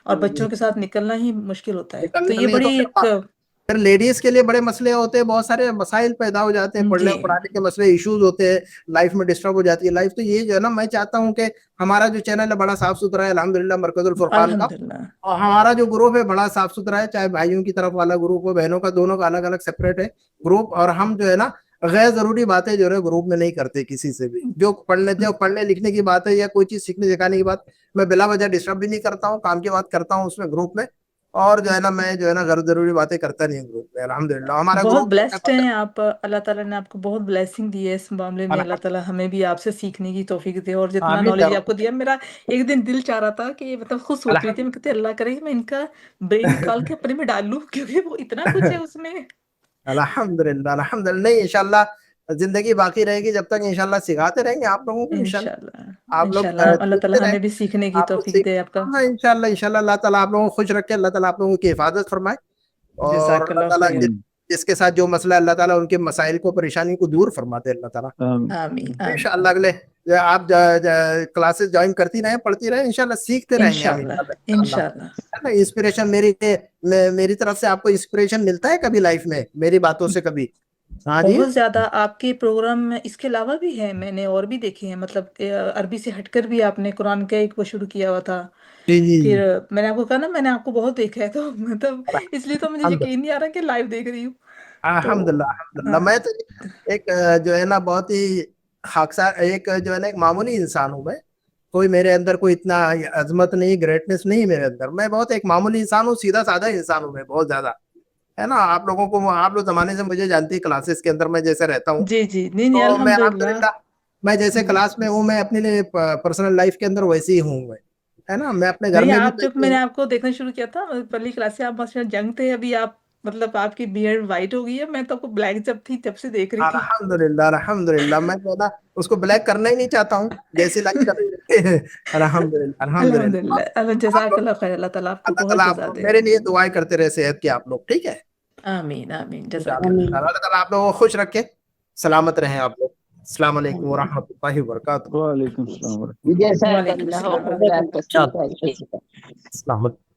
اور جی. بچوں کے ساتھ نکلنا ہی مشکل ہوتا ہے. تو نکلنے یہ نہیں تو بڑی ایک پھر لیڈیز کے لیے بڑے مسئلے ہوتے ہیں, بہت سارے مسائل پیدا ہو جاتے ہیں, پڑھنے جی پڑھانے کے مسئلے, ایشوز ہوتے ہیں, لائف میں ڈسٹرب ہو جاتی ہے لائف. تو یہ جو ہے نا, میں چاہتا ہوں کہ ہمارا جو چینل ہے بڑا صاف ستھرا ہے الحمدللہ مرکز الفرقان کا, الحمدللہ. اور ہمارا جو گروپ ہے بڑا صاف ستھرا ہے, چاہے بھائیوں کی طرف والا گروپ ہو, بہنوں کا, دونوں کا الگ الگ سیپریٹ ہے گروپ. اور ہم جو ہے نا غیر ضروری باتیں جو ہے گروپ میں نہیں کرتے کسی سے بھی. جو پڑھنے لکھنے کی بات ہے یا کوئی چیز سیکھنے سکھانے کی بات, میں بلا وجہ ڈسٹرب بھی نہیں کرتا ہوں, کام کی بات کرتا ہوں اس میں گروپ میں. اور جو ہے نا میں جو ہے نا غیر ضروری باتیں کرتا نہیں ہوں گروپ میں الحمدللہ. ہمارا بہت گروپ بلیسڈ ہیں آپ, اللہ تعالیٰ نے آپ کو بہت بلیسنگ دی ہے اس معاملے میں. اللہ تعالیٰ ہمیں بھی آپ سے سیکھنے کی توفیق دے, اور جتنا آمین نالج آپ کو دیا. میرا ایک دن دل چاہ رہا تھا کہ مطلب خود سوچ رہی تھی, میں کہتے اللہ کرے میں ان کا برین نکال کے اپنے میں ڈال لوں, کیونکہ وہ اتنا کچھ ہے اس میں. الحمدللہ الحمدللہ. نہیں انشاءاللہ زندگی باقی رہے گی جب تک انشاءاللہ سکھاتے رہیں گے آپ لوگوں کو انشاءاللہ. انشاءاللہ آپ لوگ انشاءاللہ اللہ تعالیٰ سیکھتے رہیں, ہمیں بھی سیکھنے کی آپ لوگ توفیق دے آپ کا. انشاءاللہ انشاءاللہ. اللہ تعالیٰ آپ لوگوں کو خوش رکھے, اللہ تعالیٰ آپ لوگوں کی حفاظت فرمائے, اور جزاک اللہ اللہ تعالیٰ خیر. جس کے ساتھ جو مسئلہ, اللہ تعالیٰ ان کے مسائل کو, پریشانی کو دور فرماتے اللہ تعالیٰ آمین. آمین آمین انشاءاللہ. اگلے آپ کلاسز جوائن کرتی رہیں, پڑھتی رہیں, انشاءاللہ سیکھتے رہیں گے ہم انشاءاللہ انشاءاللہ. انشاءاللہ. انسپریشن میری طرف سے آپ کو انسپریشن ملتا ہے کبھی لائف میں میری باتوں سے کبھی؟ ہاں جی بہت زیادہ آپ کے پروگرام میں اس کے علاوہ بھی ہے, میں نے اور بھی دیکھے ہیں, مطلب عربی سے ہٹ کر بھی آپ نے قرآن کا ایک وہ شروع کیا ہوا تھا. جی جی جی. پھر میں نے آپ کو کہا نا, میں نے آپ کو بہت دیکھا ہے, تو مطلب اس لیے تو مجھے یقین نہیں آ رہا کہ لائیو دیکھ رہی ہوں. الحمدللہ الحمدللہ. میں تو ایک جو ہے نا بہت ہی خاکسار, ایک جو ہے نا ایک معمولی انسان ہوں میں. کوئی میرے اندر کوئی اتنا عظمت نہیں, گریٹنس نہیں میرے اندر. میں بہت ایک معمولی انسان ہوں, سیدھا سادہ انسان ہوں میں, بہت زیادہ ہے نا. آپ لوگوں کو, آپ لوگ زمانے سے مجھے جانتی ہے کلاسز کے اندر میں جیسے رہتا ہوں, جی جی. نہیں نہیں تو میں الحمدللہ. الحمدللہ میں جیسے کلاس میں ہوں, میں اپنے لیے پرسنل لائف کے اندر ویسے ہی ہوں میں, ہے نا. میں اپنے گھر نہیں میں بھی آپ جب میں نے آپ کو دیکھنا شروع کیا تھا پہلی کلاس سے, آپ ماشاء جنگ تھے, ابھی آپ مطلب آپ کی بیئرڈ وائٹ ہو گئی ہے. میں تو آپ کو بلیک جب تھی تب سے دیکھ رہی تھی. الحمدللہ الحمدللہ. میں جو ہے نا اس کو بلیک کرنا ہی نہیں چاہتا ہوں, جیسی لائف کر رہی ہے. الحمدللہ الحمدللہ. الحمدللہ. اللہ جزاک اللہ خیر. اللہ تعالیٰ آپ کو اللہ بہت تعالیٰ جزا آپ دے. میرے لیے دعائیں کرتے رہے صحت کی آپ لوگ, ٹھیک ہے. آمین آمین. جزاک انشاءاللہ. اللہ. اللہ تعالیٰ آپ لوگوں کو خوش رکھے, سلامت رہیں آپ لوگ. السلام علیکم ورحمۃ اللہ وبرکاتہ. وعلیکم السلام ورحمۃ اللہ. جزاک وعلیکم اللہ السلام. خیر. السلام.